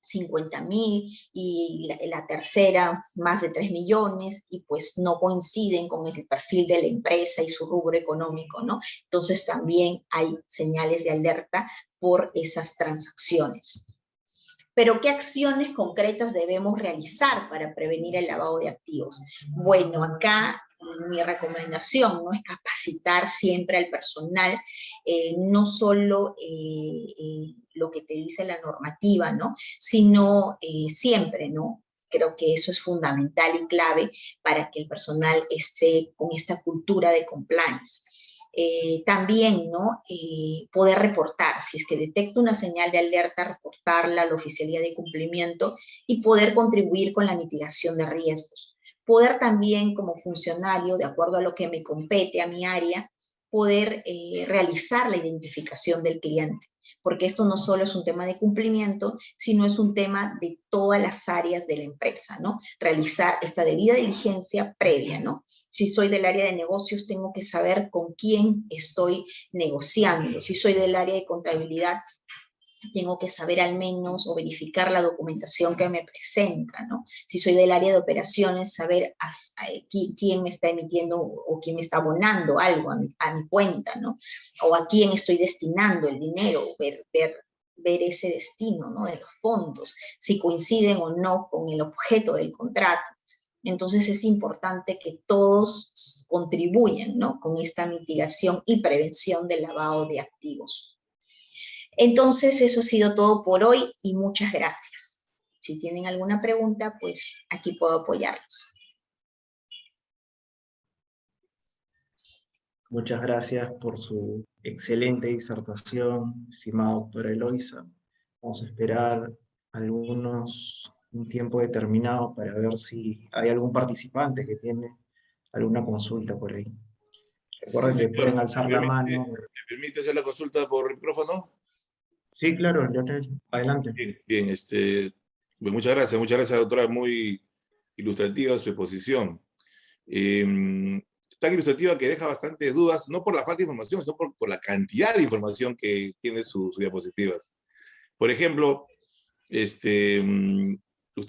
50.000, y la tercera más de 3 millones, y pues no coinciden con el perfil de la empresa y su rubro económico, ¿no? Entonces también hay señales de alerta por esas transacciones. Pero, ¿qué acciones concretas debemos realizar para prevenir el lavado de activos? Bueno, acá mi recomendación, ¿no? Es capacitar siempre al personal, no solo lo que te dice la normativa, ¿no? Sino siempre, ¿no? Creo que eso es fundamental y clave para que el personal esté con esta cultura de compliance. También, ¿no? Poder reportar, si es que detecta una señal de alerta, reportarla a la oficialía de cumplimiento y poder contribuir con la mitigación de riesgos. Poder también, como funcionario, de acuerdo a lo que me compete, a mi área, poder realizar la identificación del cliente, porque esto no solo es un tema de cumplimiento, sino es un tema de todas las áreas de la empresa, ¿no? Realizar esta debida diligencia previa, ¿no? Si soy del área de negocios, tengo que saber con quién estoy negociando. Si soy del área de contabilidad, tengo que saber al menos o verificar la documentación que me presenta, ¿no? Si soy del área de operaciones, saber quién me está emitiendo o quién me está abonando algo a mi cuenta, ¿no? O a quién estoy destinando el dinero, ver ese destino, ¿no? De los fondos, si coinciden o no con el objeto del contrato. Entonces es importante que todos contribuyan, ¿no? Con esta mitigación y prevención del lavado de activos. Entonces, eso ha sido todo por hoy y muchas gracias. Si tienen alguna pregunta, pues aquí puedo apoyarlos. Muchas gracias por su excelente disertación, estimada doctora Eloisa. Vamos a esperar un tiempo determinado para ver si hay algún participante que tiene alguna consulta por ahí. Recuerden que pueden alzar la mano. ¿Me permite hacer la consulta por micrófono? Sí, claro, Leonel, adelante. Bien, pues muchas gracias, doctora, muy ilustrativa su exposición. Tan ilustrativa que deja bastantes dudas, no por la falta de información, sino por la cantidad de información que tiene sus diapositivas. Por ejemplo, usted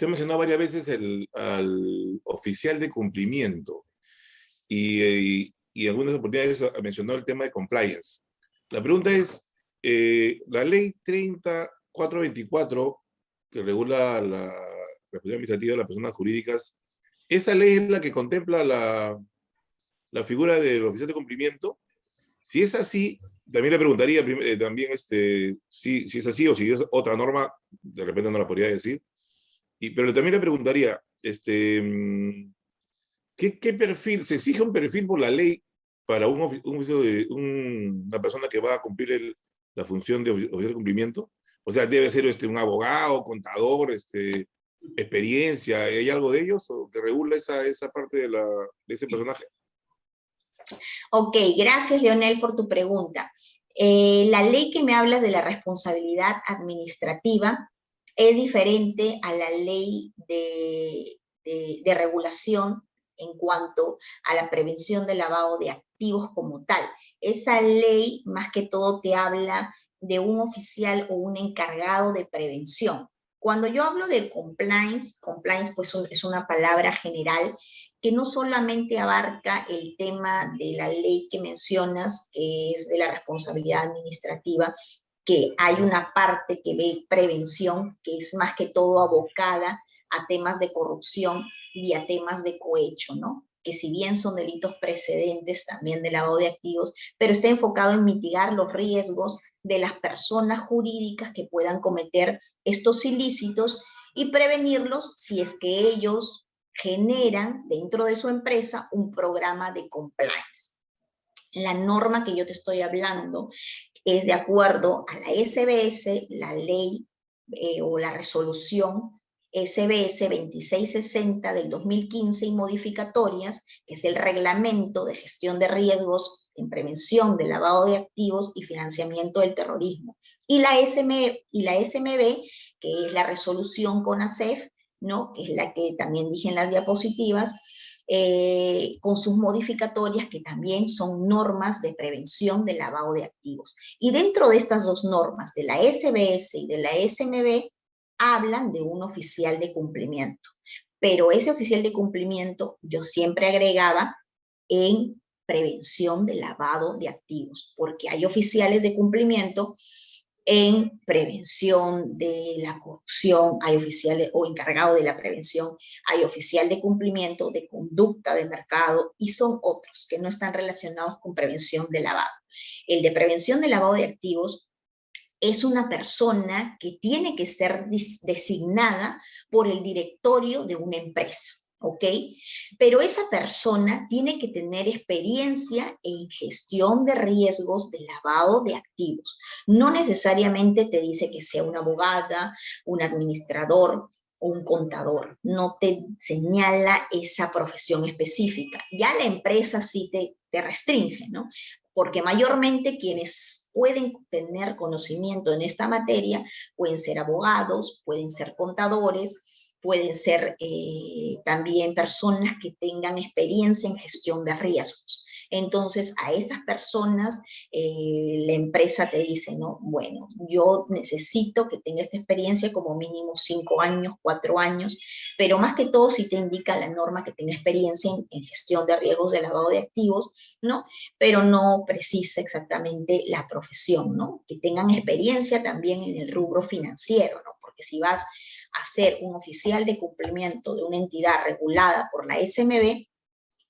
mencionó varias veces al oficial de cumplimiento y en algunas oportunidades mencionó el tema de compliance. La pregunta es, la ley 30424, que regula la responsabilidad administrativa de las personas jurídicas, ¿esa ley es la que contempla la figura del oficial de cumplimiento? Si es así, también le preguntaría si es así o si es otra norma, de repente no la podría decir, pero también le preguntaría, ¿Qué perfil? ¿Se exige un perfil por la ley para una persona que va a cumplir la función de oficial de cumplimiento? O sea, debe ser un abogado, contador, experiencia. ¿Hay algo de ellos o que regula esa parte de ese personaje? Ok, gracias Leonel por tu pregunta. La ley que me hablas de la responsabilidad administrativa es diferente a la ley de regulación en cuanto a la prevención del lavado de activos como tal. Esa ley más que todo te habla de un oficial o un encargado de prevención. Cuando yo hablo de compliance pues es una palabra general que no solamente abarca el tema de la ley que mencionas, que es de la responsabilidad administrativa, que hay una parte que ve prevención, que es más que todo abocada a temas de corrupción y a temas de cohecho, ¿no? Que si bien son delitos precedentes también de lavado de activos, pero está enfocado en mitigar los riesgos de las personas jurídicas que puedan cometer estos ilícitos y prevenirlos si es que ellos generan dentro de su empresa un programa de compliance. La norma que yo te estoy hablando es de acuerdo a la SBS, la ley o la resolución SBS 2660 del 2015 y modificatorias, que es el reglamento de gestión de riesgos en prevención del lavado de activos y financiamiento del terrorismo. Y la SMB, que es la resolución CONASEF, ¿no? Que es la que también dije en las diapositivas, con sus modificatorias que también son normas de prevención del lavado de activos. Y dentro de estas dos normas, de la SBS y de la SMB, hablan de un oficial de cumplimiento. Pero ese oficial de cumplimiento yo siempre agregaba en prevención del lavado de activos, porque hay oficiales de cumplimiento en prevención de la corrupción, hay oficiales o encargado de la prevención, hay oficial de cumplimiento de conducta de mercado y son otros que no están relacionados con prevención de lavado. El de prevención de lavado de activos es una persona que tiene que ser designada por el directorio de una empresa, ¿ok? Pero esa persona tiene que tener experiencia en gestión de riesgos de lavado de activos. No necesariamente te dice que sea una abogada, un administrador o un contador. No te señala esa profesión específica. Ya la empresa sí te restringe, ¿no? Porque mayormente quienes pueden tener conocimiento en esta materia pueden ser abogados, pueden ser contadores, pueden ser también personas que tengan experiencia en gestión de riesgos. Entonces, a esas personas la empresa te dice, no, bueno, yo necesito que tenga esta experiencia como mínimo 5 años, 4 años, pero más que todo sí te indica la norma que tenga experiencia en gestión de riesgos de lavado de activos, ¿no? Pero no precisa exactamente la profesión, ¿no? Que tengan experiencia también en el rubro financiero, ¿no? Porque si vas a ser un oficial de cumplimiento de una entidad regulada por la SMB,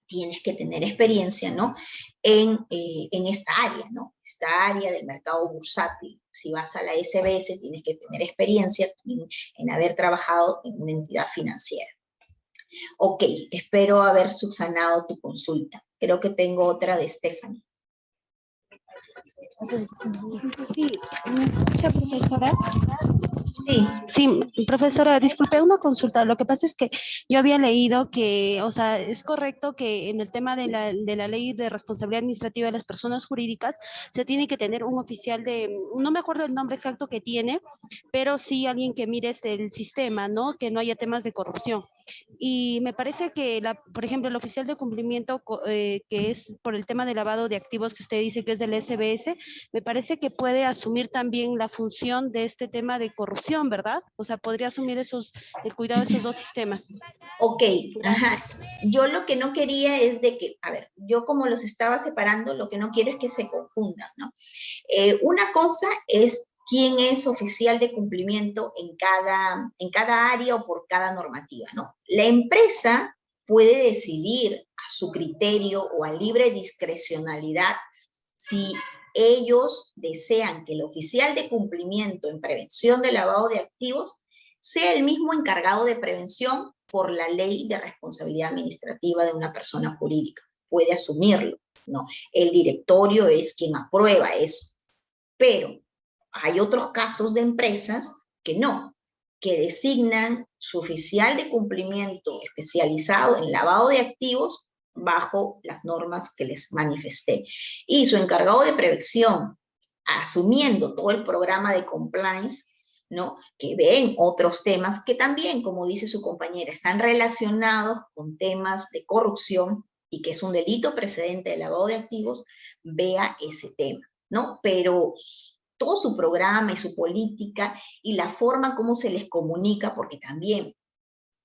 tienes que tener experiencia, ¿no? En esta área, ¿no? Esta área del mercado bursátil. Si vas a la SBS, tienes que tener experiencia en haber trabajado en una entidad financiera. Ok, espero haber subsanado tu consulta. Creo que tengo otra de Stephanie. Sí, ¿me escucha, profesora? Sí. Sí, profesora, disculpe una consulta. Lo que pasa es que yo había leído que, o sea, es correcto que en el tema de la ley de responsabilidad administrativa de las personas jurídicas se tiene que tener un oficial no me acuerdo el nombre exacto que tiene, pero sí alguien que mire el sistema, ¿no? Que no haya temas de corrupción. Y me parece que, por ejemplo, el oficial de cumplimiento que es por el tema de lavado de activos que usted dice que es del SBS, me parece que puede asumir también la función de este tema de corrupción, ¿verdad? O sea, podría asumir el cuidado de esos dos sistemas. Ok, ajá. Yo lo que no quería es de que, a ver, yo como los estaba separando, lo que no quiero es que se confundan, ¿no? Una cosa es quién es oficial de cumplimiento en cada área o por cada normativa, ¿no? La empresa puede decidir a su criterio o a libre discrecionalidad si ellos desean que el oficial de cumplimiento en prevención de lavado de activos sea el mismo encargado de prevención por la ley de responsabilidad administrativa de una persona jurídica. Puede asumirlo, ¿no? El directorio es quien aprueba eso. Pero hay otros casos de empresas que no, que designan su oficial de cumplimiento especializado en lavado de activos bajo las normas que les manifesté. Y su encargado de prevención, asumiendo todo el programa de compliance, ¿no? Que ven otros temas que también, como dice su compañera, están relacionados con temas de corrupción y que es un delito precedente de lavado de activos, vea ese tema, ¿no? Pero todo su programa y su política y la forma como se les comunica, porque también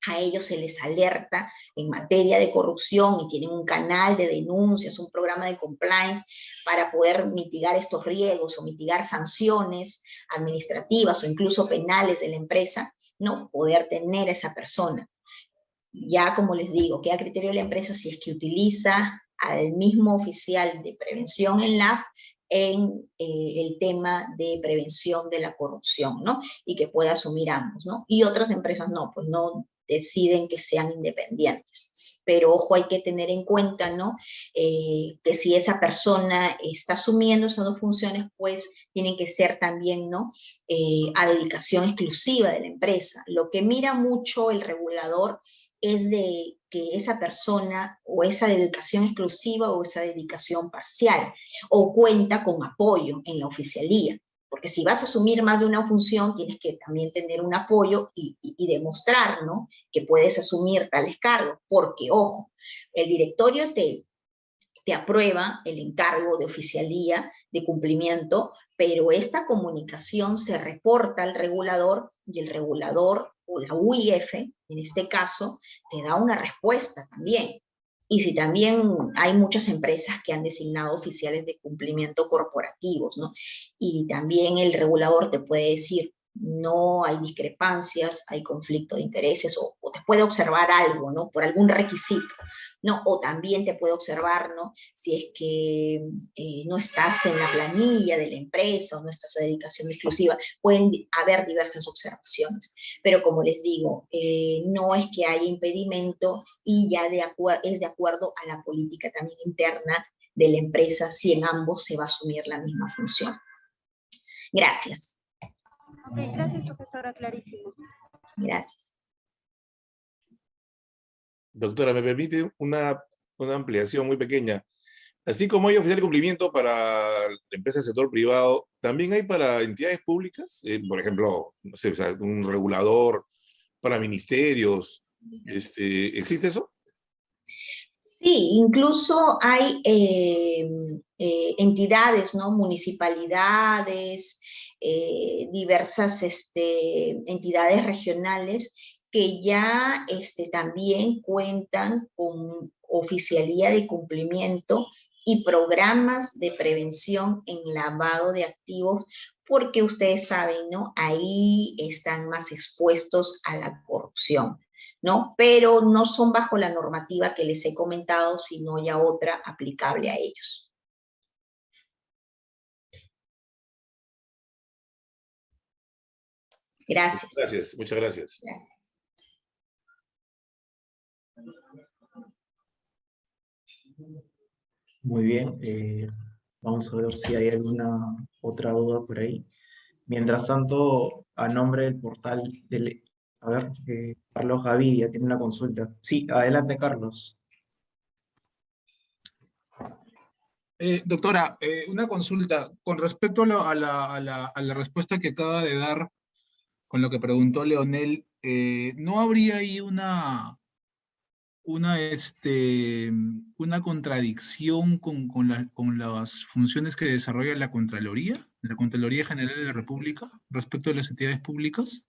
a ellos se les alerta en materia de corrupción y tienen un canal de denuncias, un programa de compliance para poder mitigar estos riesgos o mitigar sanciones administrativas o incluso penales de la empresa, ¿no? Poder tener a esa persona. Ya como les digo, queda a criterio de la empresa si es que utiliza al mismo oficial de prevención en LAF en el tema de prevención de la corrupción, ¿no? Y que pueda asumir ambos, ¿no? Y otras empresas no, pues no deciden que sean independientes. Pero ojo, hay que tener en cuenta, ¿no? Que si esa persona está asumiendo esas dos funciones, pues tienen que ser también, ¿no? A dedicación exclusiva de la empresa. Lo que mira mucho el regulador es de que esa persona o esa dedicación exclusiva o esa dedicación parcial o cuenta con apoyo en la oficialía. Porque si vas a asumir más de una función, tienes que también tener un apoyo y demostrar, ¿no? Que puedes asumir tales cargos. Porque, ojo, el directorio te aprueba el encargo de oficialía de cumplimiento, pero esta comunicación se reporta al regulador y el regulador o la UIF, en este caso, te da una respuesta también. Y si también hay muchas empresas que han designado oficiales de cumplimiento corporativos, ¿no? Y también el regulador te puede decir, no hay discrepancias, hay conflicto de intereses, o te puede observar algo, ¿no? Por algún requisito, ¿no? O también te puede observar, ¿no? Si es que no estás en la planilla de la empresa o no estás a dedicación exclusiva, pueden haber diversas observaciones. Pero como les digo, no es que haya impedimento y ya es de acuerdo a la política también interna de la empresa si en ambos se va a asumir la misma función. Gracias. Ok, gracias, profesora, clarísimo. Gracias. Doctora, ¿me permite una ampliación muy pequeña? Así como hay oficial de cumplimiento para empresas del sector privado, ¿también hay para entidades públicas? Por ejemplo, no sé, o sea, un regulador para ministerios. ¿Existe eso? Sí, incluso hay entidades, ¿no? Municipalidades, diversas entidades regionales que ya también cuentan con oficialía de cumplimiento y programas de prevención en lavado de activos, porque ustedes saben, ¿no? Ahí están más expuestos a la corrupción, ¿no? Pero no son bajo la normativa que les he comentado, sino ya otra aplicable a ellos. Gracias. Gracias, muchas gracias. Gracias. Muy bien, vamos a ver si hay alguna otra duda por ahí. Mientras tanto, a nombre del portal del... A ver, Carlos Gavidia tiene una consulta. Sí, adelante, Carlos. Doctora, una consulta. Con respecto a la respuesta que acaba de dar con lo que preguntó Leonel, ¿no habría ahí una contradicción con las funciones que desarrolla la Contraloría General de la República, respecto a las entidades públicas?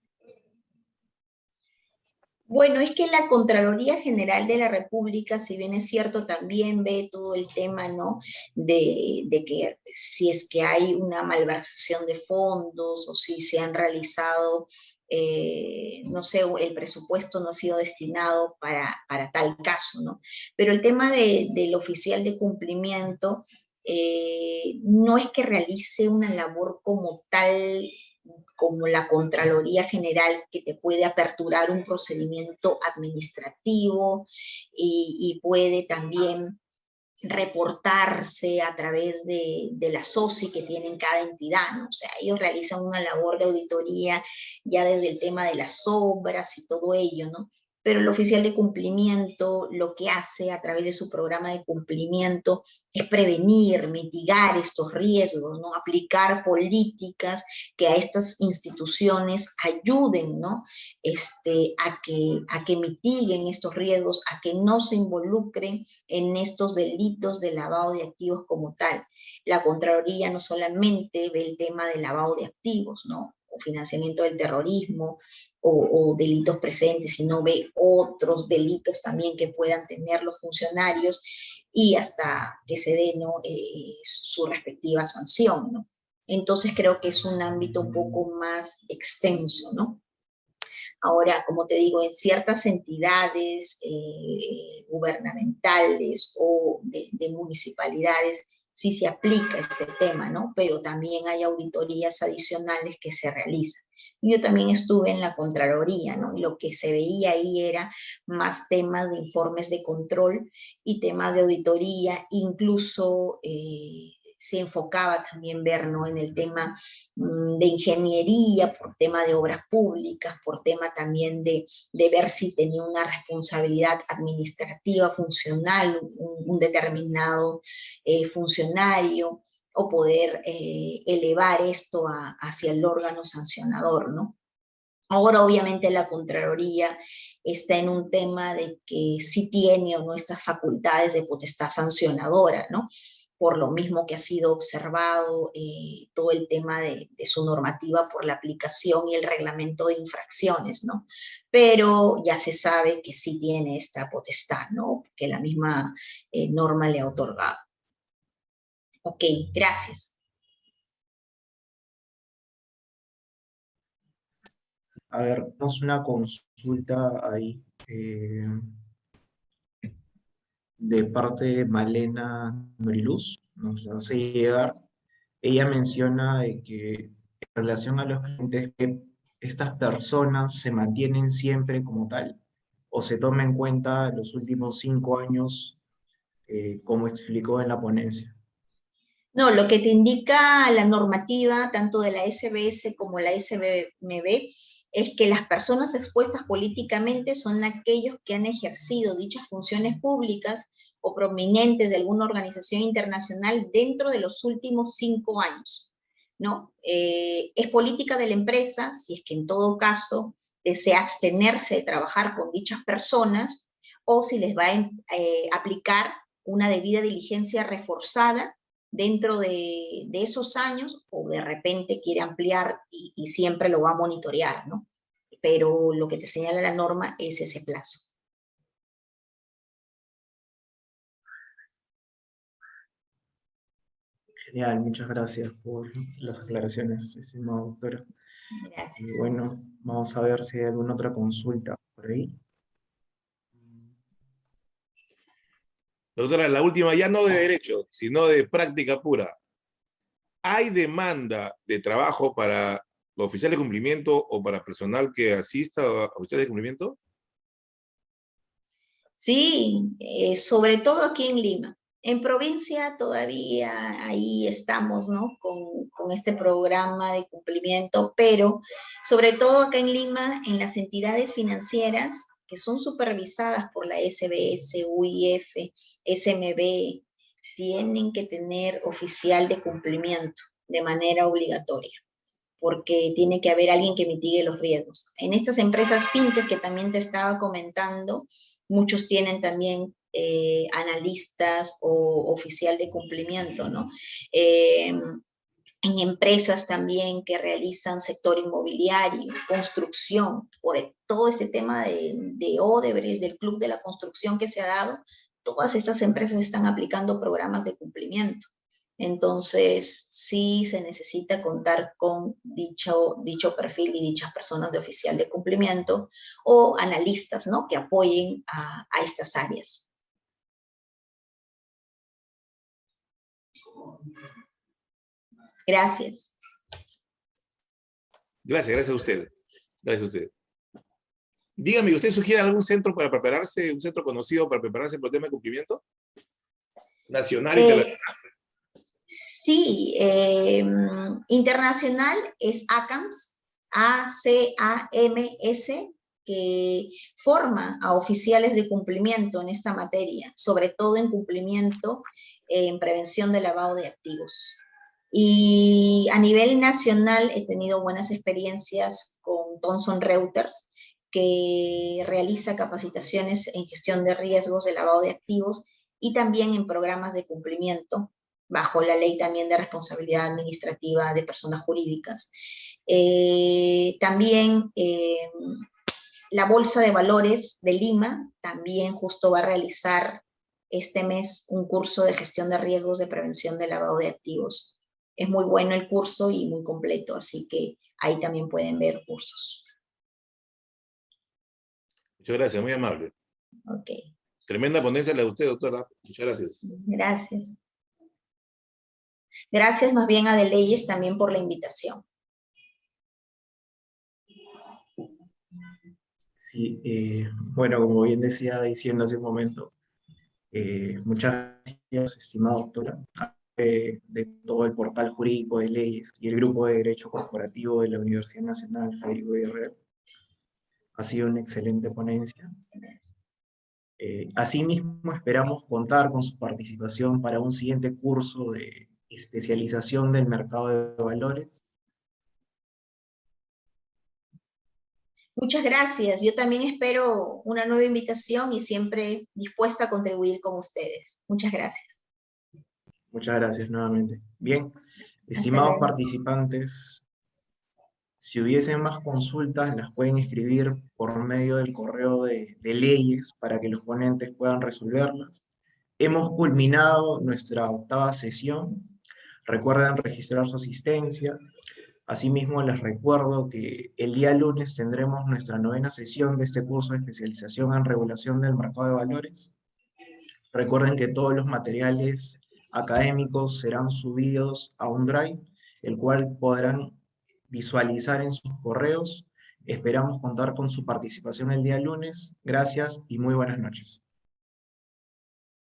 Bueno, es que la Contraloría General de la República, si bien es cierto, también ve todo el tema, ¿no? De que si es que hay una malversación de fondos o si se han realizado, no sé, el presupuesto no ha sido destinado para tal caso, ¿no? Pero el tema del oficial de cumplimiento no es que realice una labor como tal como la Contraloría General, que te puede aperturar un procedimiento administrativo y puede también reportarse a través de la SOCI que tienen cada entidad, ¿no? O sea, ellos realizan una labor de auditoría ya desde el tema de las obras y todo ello, ¿no? Pero el oficial de cumplimiento lo que hace a través de su programa de cumplimiento es prevenir, mitigar estos riesgos, ¿no? Aplicar políticas que a estas instituciones ayuden, ¿no? A que mitiguen estos riesgos, a que no se involucren en estos delitos de lavado de activos como tal. La Contraloría no solamente ve el tema del lavado de activos, ¿no? O financiamiento del terrorismo o delitos presentes, sino ve otros delitos también que puedan tener los funcionarios y hasta que se dé, ¿no? Su respectiva sanción, ¿no? Entonces creo que es un ámbito un poco más extenso, ¿no? Ahora, como te digo, en ciertas entidades gubernamentales o de municipalidades sí se aplica este tema, ¿no? Pero también hay auditorías adicionales que se realizan. Yo también estuve en la Contraloría, ¿no? Y lo que se veía ahí era más temas de informes de control y temas de auditoría, incluso se enfocaba también ver, ¿no? En el tema de ingeniería, por tema de obras públicas, por tema también de ver si tenía una responsabilidad administrativa, funcional, un determinado funcionario, o poder elevar esto hacia el órgano sancionador, ¿no? Ahora, obviamente, la Contraloría está en un tema de que sí tiene o no estas facultades de potestad sancionadora, ¿no? Por lo mismo que ha sido observado todo el tema de su normativa por la aplicación y el reglamento de infracciones, ¿no? Pero ya se sabe que sí tiene esta potestad, ¿no? Que la misma norma le ha otorgado. Ok, gracias. A ver, tenemos una consulta ahí de parte de Malena Noriluz, nos la hace llegar. Ella menciona de que en relación a los clientes, que estas personas se mantienen siempre como tal, o se toma en cuenta los últimos 5 años, como explicó en la ponencia. No, lo que te indica la normativa, tanto de la SBS como la SBMB, es que las personas expuestas políticamente son aquellos que han ejercido dichas funciones públicas o prominentes de alguna organización internacional dentro de los últimos 5 años, ¿no? Es política de la empresa, si es que en todo caso desea abstenerse de trabajar con dichas personas, o si les va a aplicar una debida diligencia reforzada dentro de esos años, o de repente quiere ampliar y siempre lo va a monitorear, ¿no? Pero lo que te señala la norma es ese plazo. Genial, muchas gracias por las aclaraciones, estimada doctora. Gracias. Bueno, vamos a ver si hay alguna otra consulta por ahí. Doctora, la última, ya no de derecho, sino de práctica pura. ¿Hay demanda de trabajo para oficiales de cumplimiento o para personal que asista a oficiales de cumplimiento? Sí, sobre todo aquí en Lima. En provincia todavía ahí estamos, ¿no? Con este programa de cumplimiento, pero sobre todo acá en Lima, en las entidades financieras que son supervisadas por la SBS, UIF, SMB, tienen que tener oficial de cumplimiento de manera obligatoria, porque tiene que haber alguien que mitigue los riesgos. En estas empresas fintech que también te estaba comentando, muchos tienen también analistas o oficial de cumplimiento, ¿no? En empresas también que realizan sector inmobiliario, construcción, por todo este tema de Odebrecht, del Club de la Construcción que se ha dado, todas estas empresas están aplicando programas de cumplimiento. Entonces, sí se necesita contar con dicho perfil y dichas personas de oficial de cumplimiento o analistas, ¿no? Que apoyen a estas áreas. Gracias. Gracias a usted. Gracias a usted. Dígame, ¿usted sugiere algún centro para prepararse, un centro conocido para prepararse por el tema de cumplimiento? Nacional y internacional. Sí, internacional es ACAMS, A-C-A-M-S, que forma a oficiales de cumplimiento en esta materia, sobre todo en cumplimiento en prevención de lavado de activos. Y a nivel nacional he tenido buenas experiencias con Thomson Reuters, que realiza capacitaciones en gestión de riesgos de lavado de activos y también en programas de cumplimiento, bajo la ley también de responsabilidad administrativa de personas jurídicas. También la Bolsa de Valores de Lima también justo va a realizar este mes un curso de gestión de riesgos de prevención de lavado de activos. Es muy bueno el curso y muy completo, así que ahí también pueden ver cursos. Muchas gracias, muy amable. Ok. Tremenda ponencia la de usted, doctora. Muchas gracias. Gracias. Gracias más bien a Deleyes también por la invitación. Sí, bueno, como bien decía diciendo hace un momento, muchas gracias, estimada doctora, de todo el portal jurídico de leyes y el grupo de Derecho Corporativo de la Universidad Nacional Federico Guerrero. Ha sido una excelente ponencia. Asimismo, esperamos contar con su participación para un siguiente curso de especialización del mercado de valores. Muchas gracias. Yo también espero una nueva invitación y siempre dispuesta a contribuir con ustedes. Muchas gracias. Muchas gracias nuevamente. Bien, estimados participantes, si hubiesen más consultas, las pueden escribir por medio del correo de leyes para que los ponentes puedan resolverlas. Hemos culminado nuestra 8ª sesión. Recuerden registrar su asistencia. Asimismo, les recuerdo que el día lunes tendremos nuestra 9ª sesión de este curso de especialización en regulación del mercado de valores. Recuerden que todos los materiales académicos serán subidos a un Drive, el cual podrán visualizar en sus correos. Esperamos contar con su participación el día lunes. Gracias y muy buenas noches.